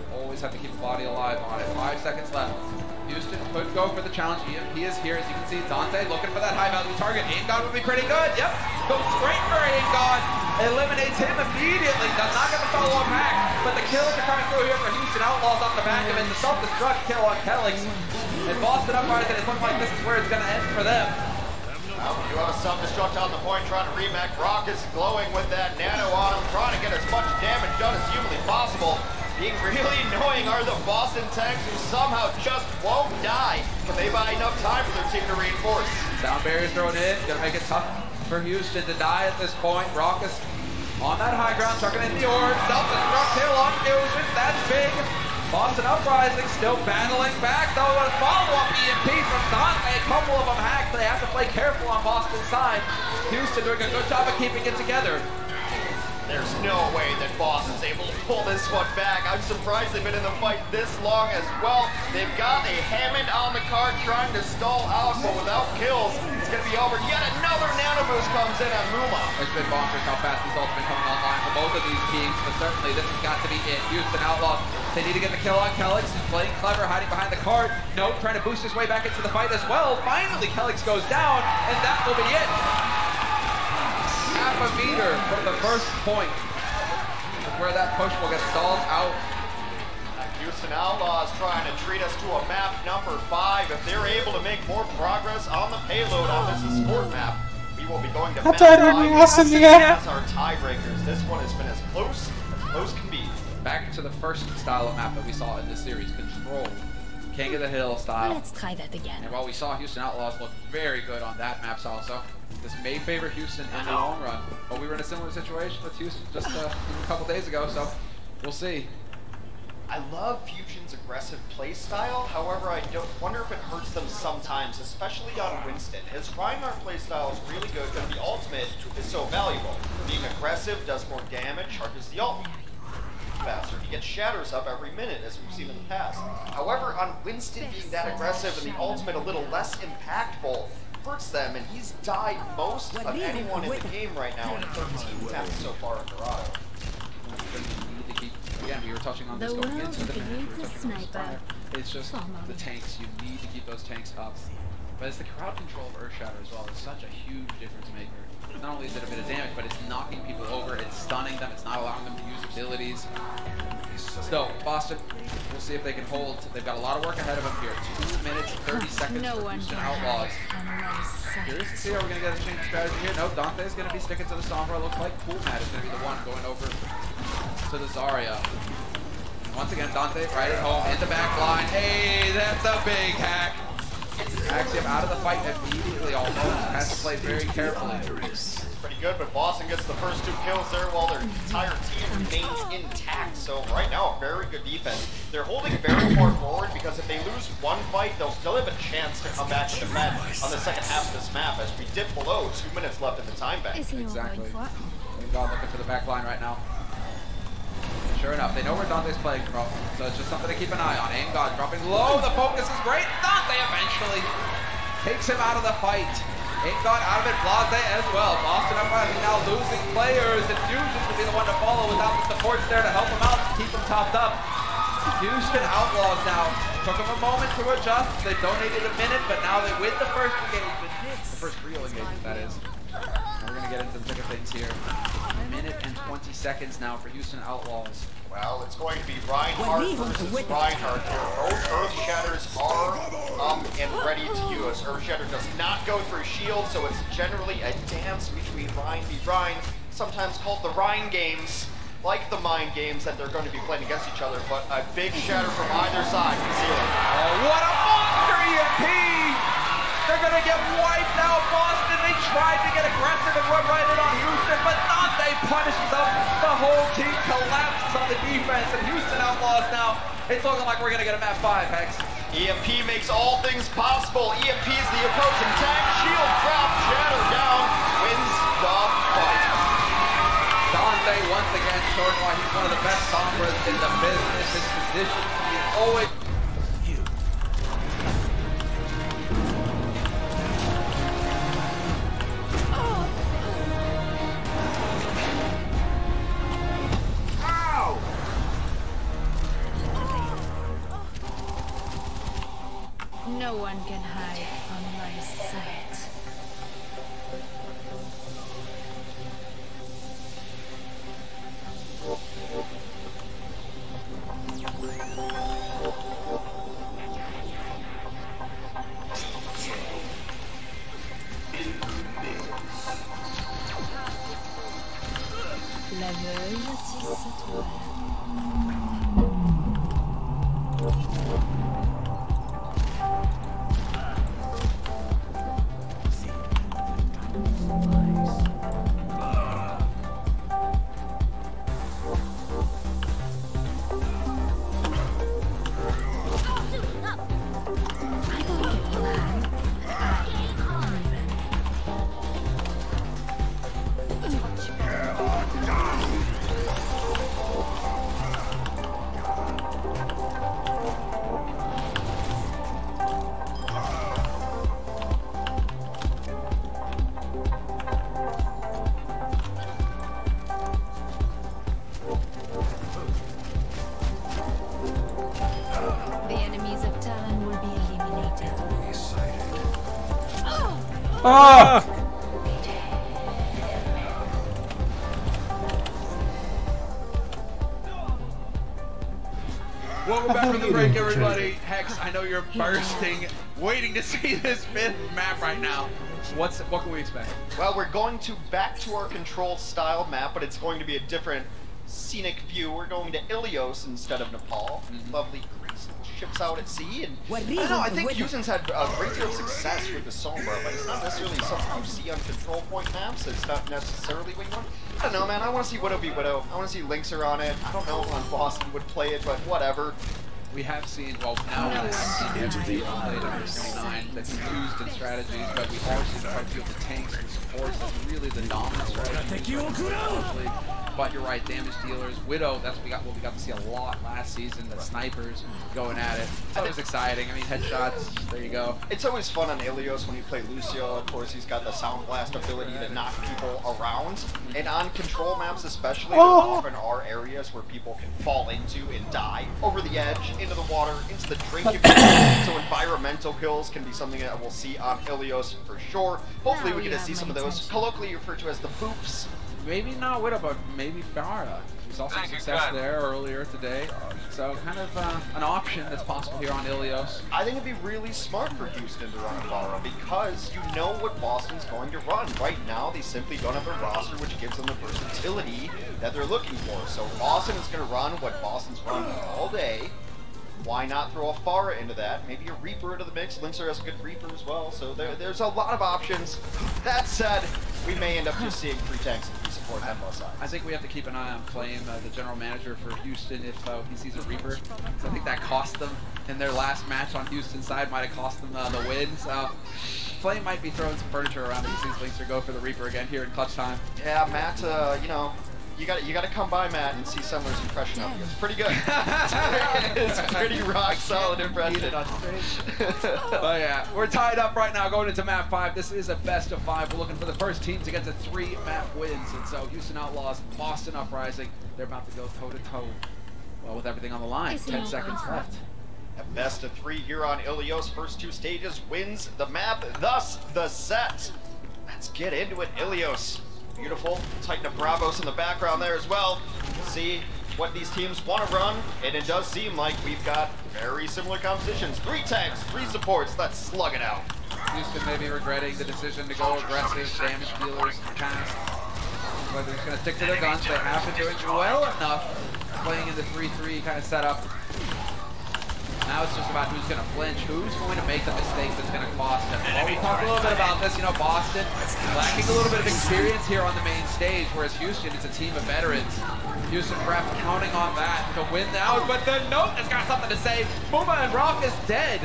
They'll always have to keep the body alive on it. 5 seconds left. Houston could go for the challenge. EMP is here, as you can see. Dante looking for that high value target. Aim God would be pretty good. Yep. Goes straight for Aim God. Eliminates him immediately. Does not get the follow-up hack. But the kills are coming through here for Houston Outlaws off the back of it. The self-destruct kill on Kellex. And Boston Uprising, it looks like this is where it's going to end for them. Well, we do have a self-destruct on the point, trying to remake. Raucus glowing with that nano on him, trying to get as much damage done as humanly possible. Being really annoying are the Boston tanks who somehow just won't die. Can they buy enough time for their team to reinforce? Sound barrier thrown in, gonna make it tough for Houston to die at this point. Raucus on that high ground, chucking in the orb. Self-destruct kill on Fusion, that's big. Boston Uprising still battling back, though. A follow-up EMP from Dante. A couple of them hacked. They have to play careful on Boston's side. Houston doing a good job of keeping it together. There's no way that Boston's able to pull this one back. I'm surprised they've been in the fight this long as well. They've got a Hammond on the card trying to stall out, but without kills, it's going to be over. Yet another Nano Boost comes in on Muma. It's been bonkers how fast these ults been coming online for both of these teams, but certainly this has got to be it. Houston Outlaws, they need to get the kill on Kellix. He's playing clever, hiding behind the cart. Nope, trying to boost his way back into the fight as well. Finally, Kellix goes down, and that will be it. Half a meter from the first point is where that push will get stalled out. Houston Outlaws trying to treat us to a map number 5. If they're able to make more progress on the payload on this sport map, we will be going to map 5 as our tiebreakers. This one has been as close can be. Back to the first style of map that we saw in this series, Control. King of the Hill style. Let's try that again. And while we saw Houston Outlaws look very good on that map style, so this may favor Houston in the long run. But we were in a similar situation with Houston just a couple days ago, so we'll see. I love Fusion's aggressive play style, however I wonder if it hurts them sometimes, especially on Winston. His Reinhardt play style is really good, but the ultimate is so valuable. Being aggressive does more damage, charges the ult faster. He gets shatters up every minute, as we've seen in the past. However, on Winston being that aggressive and the ultimate a little less impactful, hurts them, and he's died most of anyone in the game right now in 13 attempts so far in Dorado. Again, we were touching on this going into the match. It's just the tanks. You need to keep those tanks up. But it's the crowd control of Earthshatter as well. It's such a huge difference maker. Not only is it a bit of damage, but it's knocking people over, it's stunning them, it's not allowing them to use abilities. So, Boston, we'll see if they can hold. They've got a lot of work ahead of them here. 2 minutes, 30 seconds for Houston Outlaws. Curious to see how we're going to get a change of strategy here. No, Dante's going to be sticking to the Sombra. Looks like Cool Matt is going to be the one going over to the Zarya. Once again, Dante right at home in the back line. Hey, that's a big hack. Axiom out of the fight immediately almost. Has to play very carefully. Pretty good, but Boston gets the first 2 kills there while their entire team remains intact. So right now, very good defense. They're holding very far forward because if they lose one fight, they'll still have a chance to come back to defend on the second half of this map as we dip below 2 minutes left in the time bank. Exactly. God looking to the back line right now. Sure enough, they know where Dante's playing from, so it's just something to keep an eye on. AimGod dropping low, the focus is great. Dante eventually takes him out of the fight. AimGod out of it, Blase as well. Boston Uprising now losing players, and Fusion could be the one to follow without the supports there to help him out, to keep him topped up. Houston Outlaws now. Took them a moment to adjust. They donated a minute, but now they win the first engagement. The first real engagement, that is. We're going to get into the thick of things here. 1 minute and 20 seconds now for Houston Outlaws. Well, it's going to be Reinhardt versus Reinhardt here. Both Earth Shatters are up and ready to use. Earth Shatter does not go through shield, so it's generally a dance between Rhine v. Rhine, sometimes called the Rhine games, like the Mind games that they're going to be playing against each other, but a big shatter from either side can seal it. Oh, what a monster EMP! They're going to get wiped out, Boston. They tried to get aggressive and run right in on Houston, but Dante punishes them. The whole team collapses on the defense, and Houston Outlaws now. It's looking like we're going to get a map 5, Hex. EMP makes all things possible. EMP's the approaching tank. Shield drop, shatter down, wins the fight. Dante once again showing why he's one of the best Sombras in the business. His position, he's always... No one can hide from my sight. L'aveugle tisse sa toile. Oh! Welcome back from the break, everybody. Hex, I know you're bursting, waiting to see this 5th map right now. What can we expect? Well, we're going back to our control style map, but it's going to be a different scenic view. We're going to Ilios instead of Nepal. Lovely Greece ships out at sea, and I don't know, I think Yuzin's had a great deal of success with the Sombra, but it's not necessarily something you see on control point maps. It's not necessarily what you want. I don't know, man. I want to see Widow be Widow. I want to see Linkser on it. I don't know if on Boston would play it, but whatever. We have seen, well, now we have seen him played under 29 that's used in strategies, but we also see quite a few of the tanks and supports that's really the dominant strategy. But you're right, damage dealers, Widow, that's what we got to see a lot last season, the snipers going at it. It's always exciting. I mean, headshots, there you go. It's always fun on Ilios when you play Lucio. Of course, he's got the Sound Blast ability to knock people around. And on control maps especially, there often are areas where people can fall into and die. Over the edge, into the water, into the drink. So environmental kills can be something that we'll see on Ilios for sure. Hopefully we get to see some of those, colloquially referred to as the poops. Maybe not Widow, but maybe Farah. We saw some success there earlier today. So kind of an option that's possible here on Ilios. I think it'd be really smart for Houston to run Farah because you know what Boston's going to run. Right now, they simply don't have a roster which gives them the versatility that they're looking for. So Boston is going to run what Boston's run all day. Why not throw a Farah into that? Maybe a Reaper into the mix. Linkser has a good Reaper as well. So there's a lot of options. That said, we may end up just seeing 3 tanks and 3 support on both sides. I think we have to keep an eye on Flame, the general manager for Houston, if he sees a Reaper. So I think that cost them in their last match on Houston's side, might have cost them the win. So Flame might be throwing some furniture around if he sees Linkser go for the Reaper again here in clutch time. Yeah, Matt, you know, you got to come by Matt and see Summer's impression of you. It's pretty good. It's pretty rock solid impression. But yeah, we're tied up right now going into map 5. This is a best of 5. We're looking for the first team to get to 3 map wins. And so Houston Outlaws, Boston Uprising, they're about to go toe to toe. Well, with everything on the line, 10 seconds left. A best of 3 here on Ilios. First 2 stages wins the map, thus the set. Let's get into it, Ilios. Beautiful. Titan of Bravos in the background there as well. See what these teams want to run, and it does seem like we've got very similar compositions. 3 tanks, 3 supports. Let's slug it out. Houston may be regretting the decision to go aggressive, damage dealers fast. But they're just going to stick to their guns. They have been doing well enough playing in the 3-3 kind of setup. Now it's just about who's going to flinch, who's going to make the mistake that's going to cost them. Well, we talked a little bit about this, you know, Boston lacking a little bit of experience here on the main stage, whereas Houston is a team of veterans. Houston perhaps counting on that to win out, but then Note has got something to say. Boomer and Rock is dead.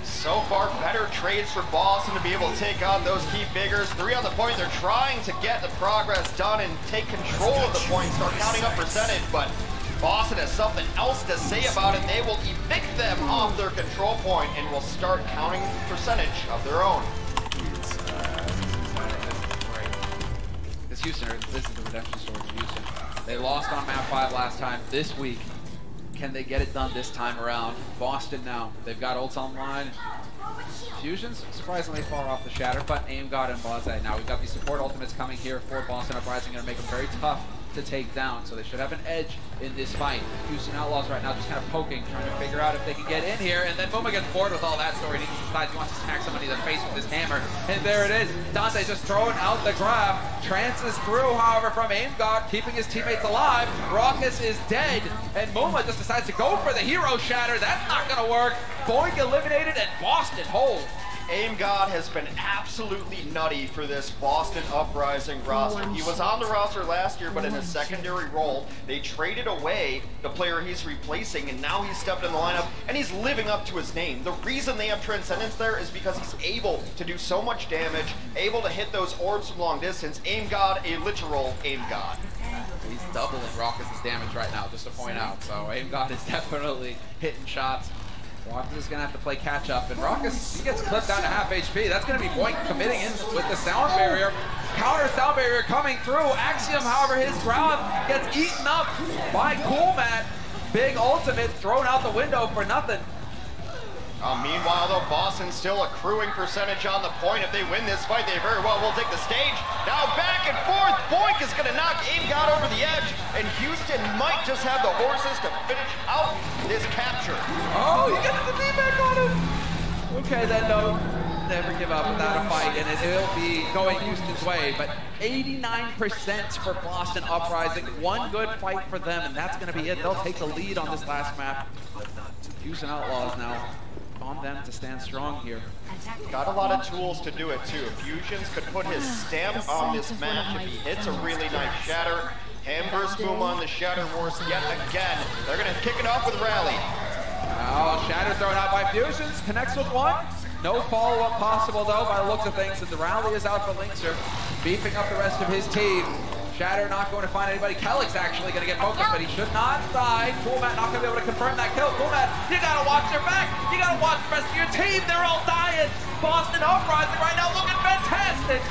So far, better trades for Boston to be able to take on those key figures. 3 on the point. They're trying to get the progress done and take control of the point, start counting up percentage, but Boston has something else to say about it. They will evict them off their control point and will start counting percentage of their own. This Houston, this is the redemption story of Houston. They lost on map 5 last time. This week, can they get it done this time around? Boston now, they've got ults online. Fusion's surprisingly far off the shatter, but Aim God and Blase. Now we've got these support ultimates coming here for Boston Uprising, going to make them very tough to take down, so they should have an edge in this fight. Houston Outlaws right now just kind of poking, trying to figure out if they can get in here, and then Boomer gets bored with all that story, and he decides he wants to smack somebody in the face with his hammer, and there it is. Dante just throwing out the grab. Trance is through, however, from Aim God, keeping his teammates alive. Raucus is dead, and Muma just decides to go for the hero shatter. That's not gonna work. Boink eliminated, and Boston holds. Aim God has been absolutely nutty for this Boston Uprising roster. He was on the roster last year, but in a secondary role. They traded away the player he's replacing, and now he's stepped in the lineup, and he's living up to his name. The reason they have Transcendence there is because he's able to do so much damage, able to hit those orbs from long distance. Aim God, a literal Aim God. He's doubling Raucus' damage right now, just to point out. So Aim God is definitely hitting shots. Raucus is going to have to play catch up, and Raucus, he gets clipped down to half HP. That's going to be Boink committing in with the sound barrier. Counter sound barrier coming through. Axiom, however, his ground gets eaten up by Cool Matt. Big ultimate thrown out the window for nothing. Meanwhile, though, Boston still accruing percentage on the point. If they win this fight, they very well will take the stage. Now back and forth. Boink is going to knock AimGod over the edge, and Houston might just have the horses to finish out this capture. Oh, he gets the knee back on him. Okay, then, no. Never give up without a fight, and it'll be going Houston's way. But 89% for Boston Uprising. One good fight for them, and that's going to be it. They'll take the lead on this last map. Houston Outlaws now on them to stand strong here. Got a lot of tools to do it too. Fusions could put his stamp on this match if he hits a really nice shatter. Him versus Mooma on the Shatter Wars yet again. They're going to kick it off with Rally. Oh, Shatter thrown out by Fusions. Connects with one. No follow-up possible though by the looks of things. And the Rally is out for Linkser, beefing up the rest of his team. Shatter not going to find anybody. Kellick's actually going to get focused, but he should not die. Coolmat not going to be able to confirm that kill. Coolmat, you got to watch your back. You got to watch the rest of your team. They're all dying. Boston Uprising right now looking fantastic.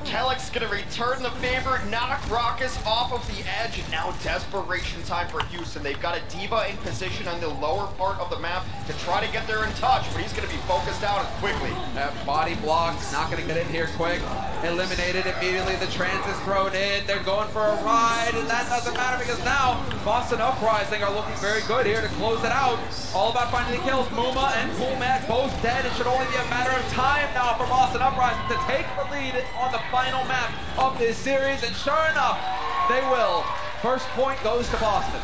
Kellick's going to return the favor, knock Raucus off of the edge, and now desperation time for Houston. They've got a Diva in position on the lower part of the map to try to get there in touch, but he's going to be focused out quickly. That body block's not going to get in here quick. Eliminated immediately. The trans is thrown in. They're going for a ride, and that doesn't matter because now Boston Uprising are looking very good here to close it out. All about finding the kills. Mooma and Coolmat both dead. It should only be a matter of time now for Boston Uprising to take the lead on the final map of this series, and sure enough, they will. First point goes to Boston.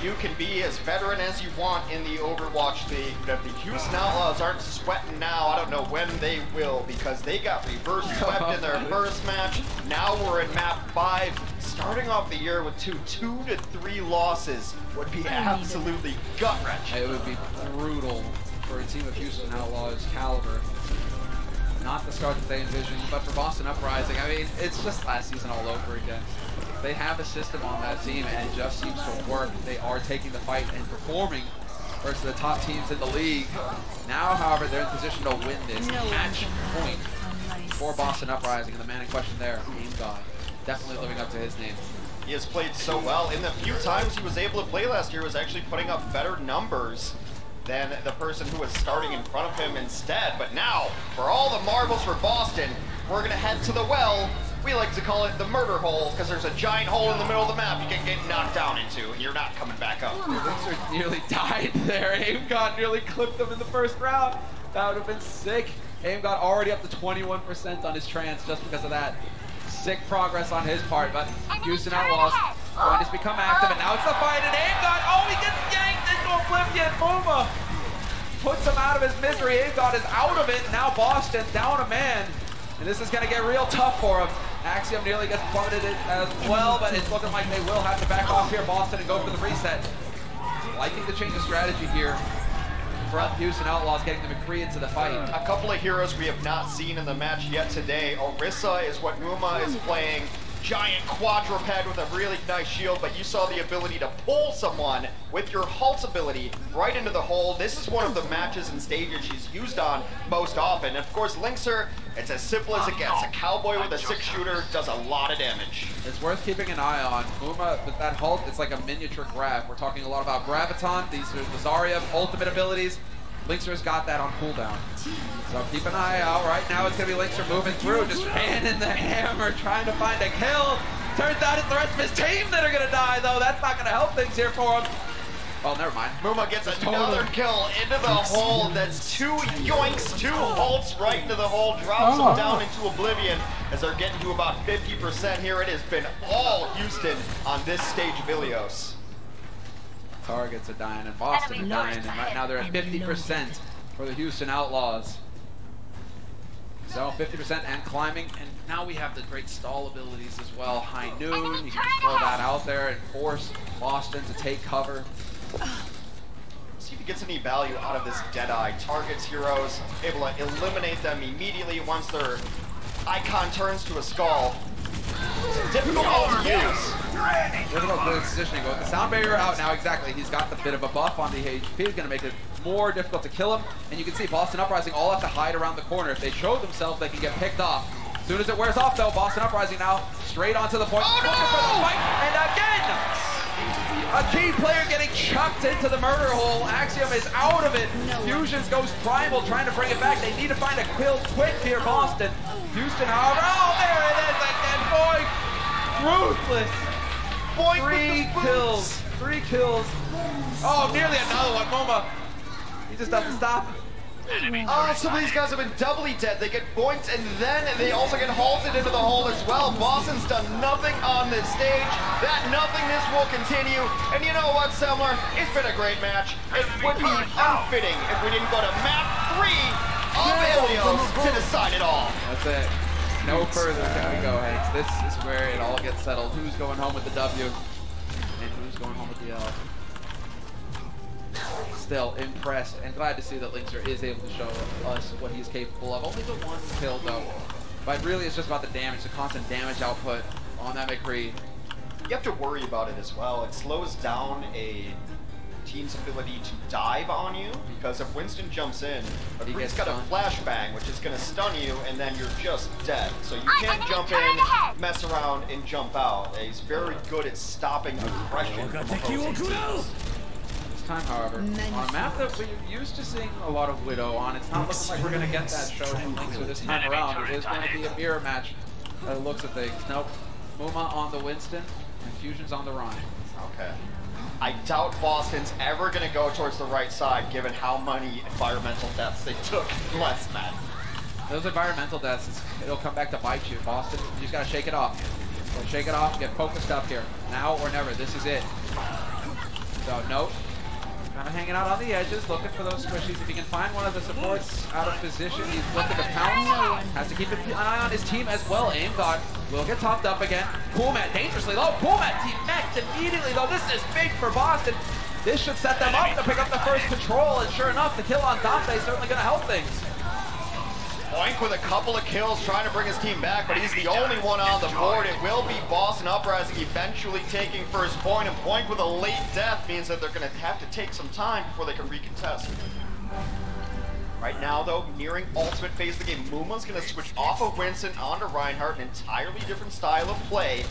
You can be as veteran as you want in the Overwatch League, but if the Houston Outlaws aren't sweating now, I don't know when they will, because they got reverse swept in their first match. Now we're in map 5. Starting off the year with 2 to 3 losses would be absolutely gut-wrenching. It would be brutal for a team of Houston Outlaws caliber. Not the start that they envisioned, but for Boston Uprising, I mean, it's just last season all over again. They have a system on that team, and it just seems to work. They are taking the fight and performing versus the top teams in the league. Now, however, they're in position to win this match point for Boston Uprising, and the man in question there, AimGod, definitely living up to his name. He has played so well. In the few times he was able to play last year, was actually putting up better numbers than the person who was starting in front of him instead. But now, for all the marbles for Boston, we're going to head to the well. We like to call it the murder hole, because there's a giant hole in the middle of the map you can get knocked down into, and you're not coming back up. Linkser nearly died there. AimGod nearly clipped him in the first round. That would have been sick. AimGod already up to 21% on his trance just because of that. Sick progress on his part, but Houston Outlaws going to become active, and now it's the fight, and AimGod, oh, he gets yanked into Oblivion. Mooma puts him out of his misery. AimGod is out of it, and now Boston down a man, and this is going to get real tough for him. Axiom nearly gets plummeted as well, but it's looking like they will have to back off here, Boston, and go for the reset. Liking the change of strategy here from Houston Outlaws, getting the McCree into the fight. A couple of heroes we have not seen in the match yet today. Orisa is what Mooma is playing. Giant quadruped with a really nice shield, but you saw the ability to pull someone with your halt ability right into the hole. This is one of the matches and stages she's used on most often. And of course, Linkser, it's as simple as it gets. A cowboy with a 6-shooter does a lot of damage. It's worth keeping an eye on. Mooma, with that halt, it's like a miniature grab. We're talking a lot about Graviton. These are the Zarya ultimate abilities. Linkser's got that on cooldown. So keep an eye out. Right now it's going to be Linkser moving through, just fanning the hammer, trying to find a kill. Turns out it's the rest of his team that are going to die, though. That's not going to help things here for him. Well, never mind. Mooma gets another kill into the hole. That's 2 yoinks, 2 halts right into the hole, drops him down into Oblivion as they're getting to about 50% here. It has been all Houston on this stage of Ilios. Targets are dying, and Boston are dying, and right now they're at 50% for the Houston Outlaws. So 50% and climbing, and now we have the great stall abilities as well. High Noon, you can just throw that out there and force Boston to take cover. See if he gets any value out of this Deadeye. Targets heroes, able to eliminate them immediately once their icon turns to a skull. It's difficult to use. Difficult positioning, but with the sound barrier out now, exactly, he's got the bit of a buff on the HP. He's going to make it more difficult to kill him, and you can see Boston Uprising all have to hide around the corner. If they show themselves, they can get picked off. As soon as it wears off, though, Boston Uprising now straight onto the point, looking for the fight, and again, A key player getting chucked into the murder hole. Axiom is out of it. Fusions goes primal, trying to bring it back. They need to find a kill quick here, Boston. Houston, however, oh, there it is again, boy. Ruthless. Boink 3 kills. 3 kills. Oh, nearly another one. Moma. He just doesn't stop. Oh, some of these guys have been doubly dead. They get boinked and then they also get halted into the hole as well. Boston's done nothing on this stage. That nothingness will continue. And you know what, Semler? It's been a great match. It would be unfitting if we didn't go to map 3 of Ilios to decide it all. That's it. No further can we go, Hanks. This is where it all gets settled. Who's going home with the W and who's going home with the L. Still impressed and glad to see that Linkser is able to show us what he's capable of. Only the 1 kill though, but really it's just about the damage, the constant damage output on that McCree. You have to worry about it as well. It slows down a team's ability to dive on you, because if Winston jumps in, McCree's got a flashbang, which is going to stun you, and then you're just dead. So you can't jump in, mess around, and jump out. He's very good at stopping aggression from opposing teams. Time, however, on a map that we're used to seeing a lot of Widow on, it's not looking like we're going to get that show from Linkser this time around. It is going to be a mirror match by the looks of things. Nope. Muma on the Winston, and Fusion's on the Ryan. Okay. I doubt Boston's ever going to go towards the right side, given how many environmental deaths they took last match. Those environmental deaths, it'll come back to bite you. Boston, you just got to shake it off. So shake it off, get focused up here. Now or never, this is it. So, nope. Kind of hanging out on the edges, looking for those squishies. If he can find one of the supports out of position, he's looking to pounce. Has to keep an eye on his team as well. Aim God will get topped up again. Coolmat dangerously low. Coolmat defects immediately though. This is big for Boston. This should set them up to pick up the first control, and sure enough, the kill on Dante is certainly going to help things. Boink with a couple of kills trying to bring his team back, but he's the only one on the board. It will be Boston Uprising eventually taking first point, and Boink with a late death means that they're going to have to take some time before they can recontest. Right now, though, nearing ultimate phase of the game, Muma's going to switch off of Winston onto Reinhardt, an entirely different style of play.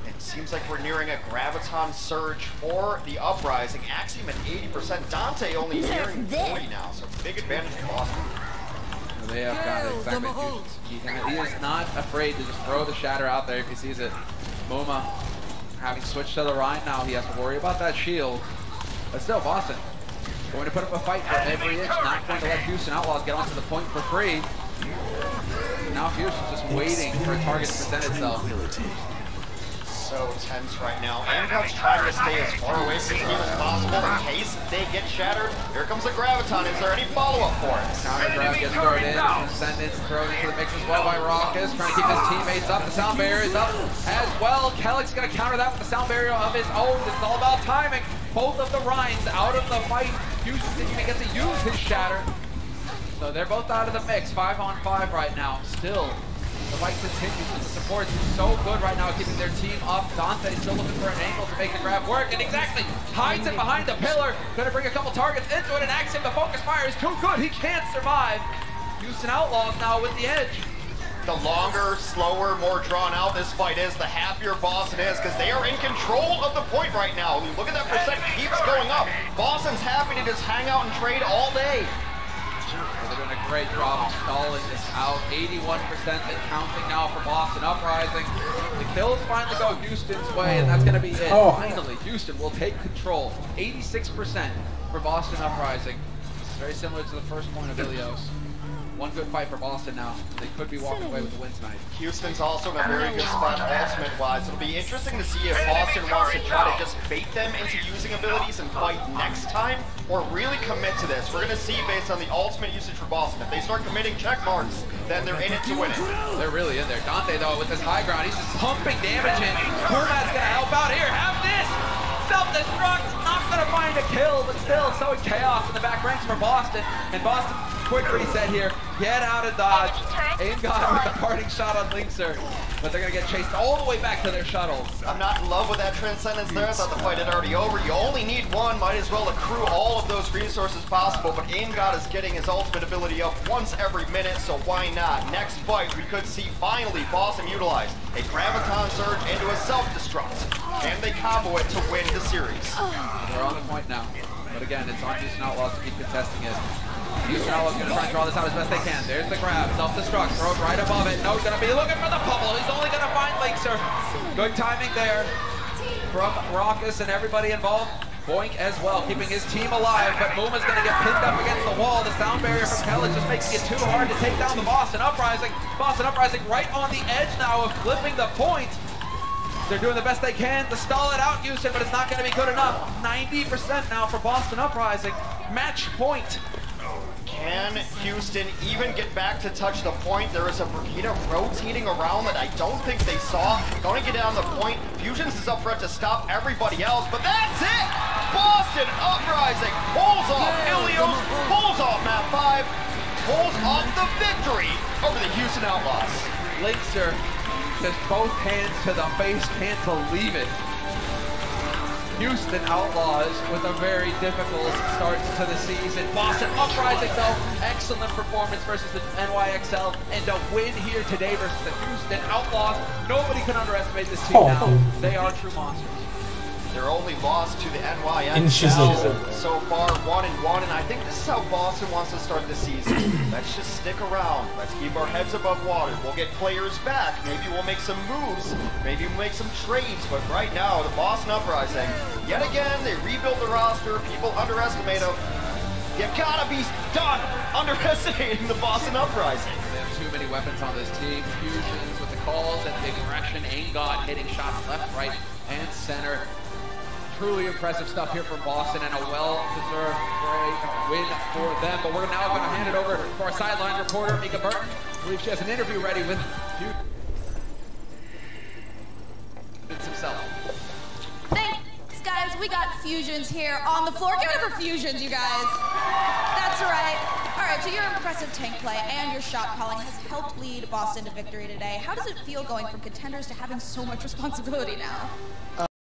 It seems like we're nearing a Graviton surge for the Uprising. Axiom at 80%, Dante only nearing 40 now, so big advantage for Boston. They have got it exactly. He is not afraid to just throw the shatter out there if he sees it. Muma having switched to the Rhine now, he has to worry about that shield. But still, Boston going to put up a fight for every inch, not going to let Houston Outlaws get onto the point for free. Now Houston's just waiting for a target to present itself. So tense right now. Amcut's trying to stay as far away from the team as possible in case they get shattered. Here comes the Graviton. Is there any follow-up for it? Counter grab gets thrown in. Descendants thrown into the mix as well by Raucus, trying to keep his teammates up. The sound barrier is up as well. Kellick's going to counter that with the sound barrier of his own. It's all about timing. Both of the Rhines out of the fight. Houston didn't even get to use his shatter. So they're both out of the mix. 5-on-5 right now. Still, the fight continues. The supports is so good right now, keeping their team up. Dante still looking for an angle to make the grab work, and exactly hides it behind the pillar. Going to bring a couple targets into it, and Axiom, the focus fire is too good. He can't survive. Houston Outlaws now with the edge. The longer, slower, more drawn out this fight is, the happier Boston is, because they are in control of the point right now. Look at that percent, keeps going up. Boston's happy to just hang out and trade all day. They're doing a great job of stalling this out. 81% and counting now for Boston Uprising. The kills finally go Houston's way, and that's going to be it. Finally, Houston will take control. 86% for Boston Uprising. It's very similar to the first point of Ilios. One good fight for Boston now. They could be walking away with the win tonight. Houston's also in a very good spot ultimate-wise. It'll be interesting to see if Boston wants to try to just bait them into using abilities and fight next time, or really commit to this. We're going to see based on the ultimate usage for Boston. If they start committing check marks, then they're in it to win it. They're really in there. Dante, though, with this high ground, he's just pumping damage in. Coolmat's going to help out here. Have this! Self-destruct! Not going to find a kill, but still sowing chaos in the back ranks for Boston. And Boston, quick reset here. Get out of dodge. Aim God with the parting shot on Linkser. But they're going to get chased all the way back to their shuttles. I'm not in love with that Transcendence there. I thought the fight had already over. You only need one. Might as well accrue all of those resources possible. But Aim God is getting his ultimate ability up once every minute, so why not? Next fight, we could see finally Boston utilize a Graviton Surge into a self-destruct. Can they combo it to win the series? They're on the point now. But again, it's on Houston Outlaws to keep contesting it. Houston Outlaws going to try and draw this out as best they can. There's the grab. Self-destruct. Throw it right above it. No's going to be looking for the bubble. He's only going to find Linkser. Good timing there from Raucus and everybody involved. Boink as well, keeping his team alive, but Muma's going to get pinned up against the wall. The sound barrier from Kellis just making it too hard to take down the Boston Uprising. Boston Uprising right on the edge now of flipping the point. They're doing the best they can to stall it out, Houston, but it's not going to be good enough. 90% now for Boston Uprising. Match point. Can Houston even get back to touch the point? There is a Brigida rotating around that I don't think they saw. Going to get down the point. Fusions is up front to stop everybody else, but that's it! Boston Uprising pulls off Ilios, pulls off map 5, pulls off the victory over the Houston Outlaws. Linkser, just both hands to the face, can't believe it. Houston Outlaws with a very difficult start to the season. Boston Uprising, though, excellent performance versus the NYXL, and a win here today versus the Houston Outlaws. Nobody can underestimate this team now. They are true monsters. Their only loss to the NYXL so far, 1-1, and I think this is how Boston wants to start the season. Let's just stick around. Let's keep our heads above water. We'll get players back. Maybe we'll make some moves. Maybe we'll make some trades. But right now, the Boston Uprising, yet again, they rebuild the roster. People underestimate them. You gotta be done underestimating the Boston Uprising. They have too many weapons on this team. Fusions with the calls and the aggression. Angot hitting shots left, right, and center. Truly impressive stuff here from Boston, and a well-deserved win for them. But we're now going to hand it over to our sideline reporter, Mika Burton. I believe she has an interview ready with himself. Thanks, guys. We got Fusions here on the floor. Give it up for Fusions, you guys. That's right. All right, so your impressive tank play and your shot calling has helped lead Boston to victory today. How does it feel going from contenders to having so much responsibility now?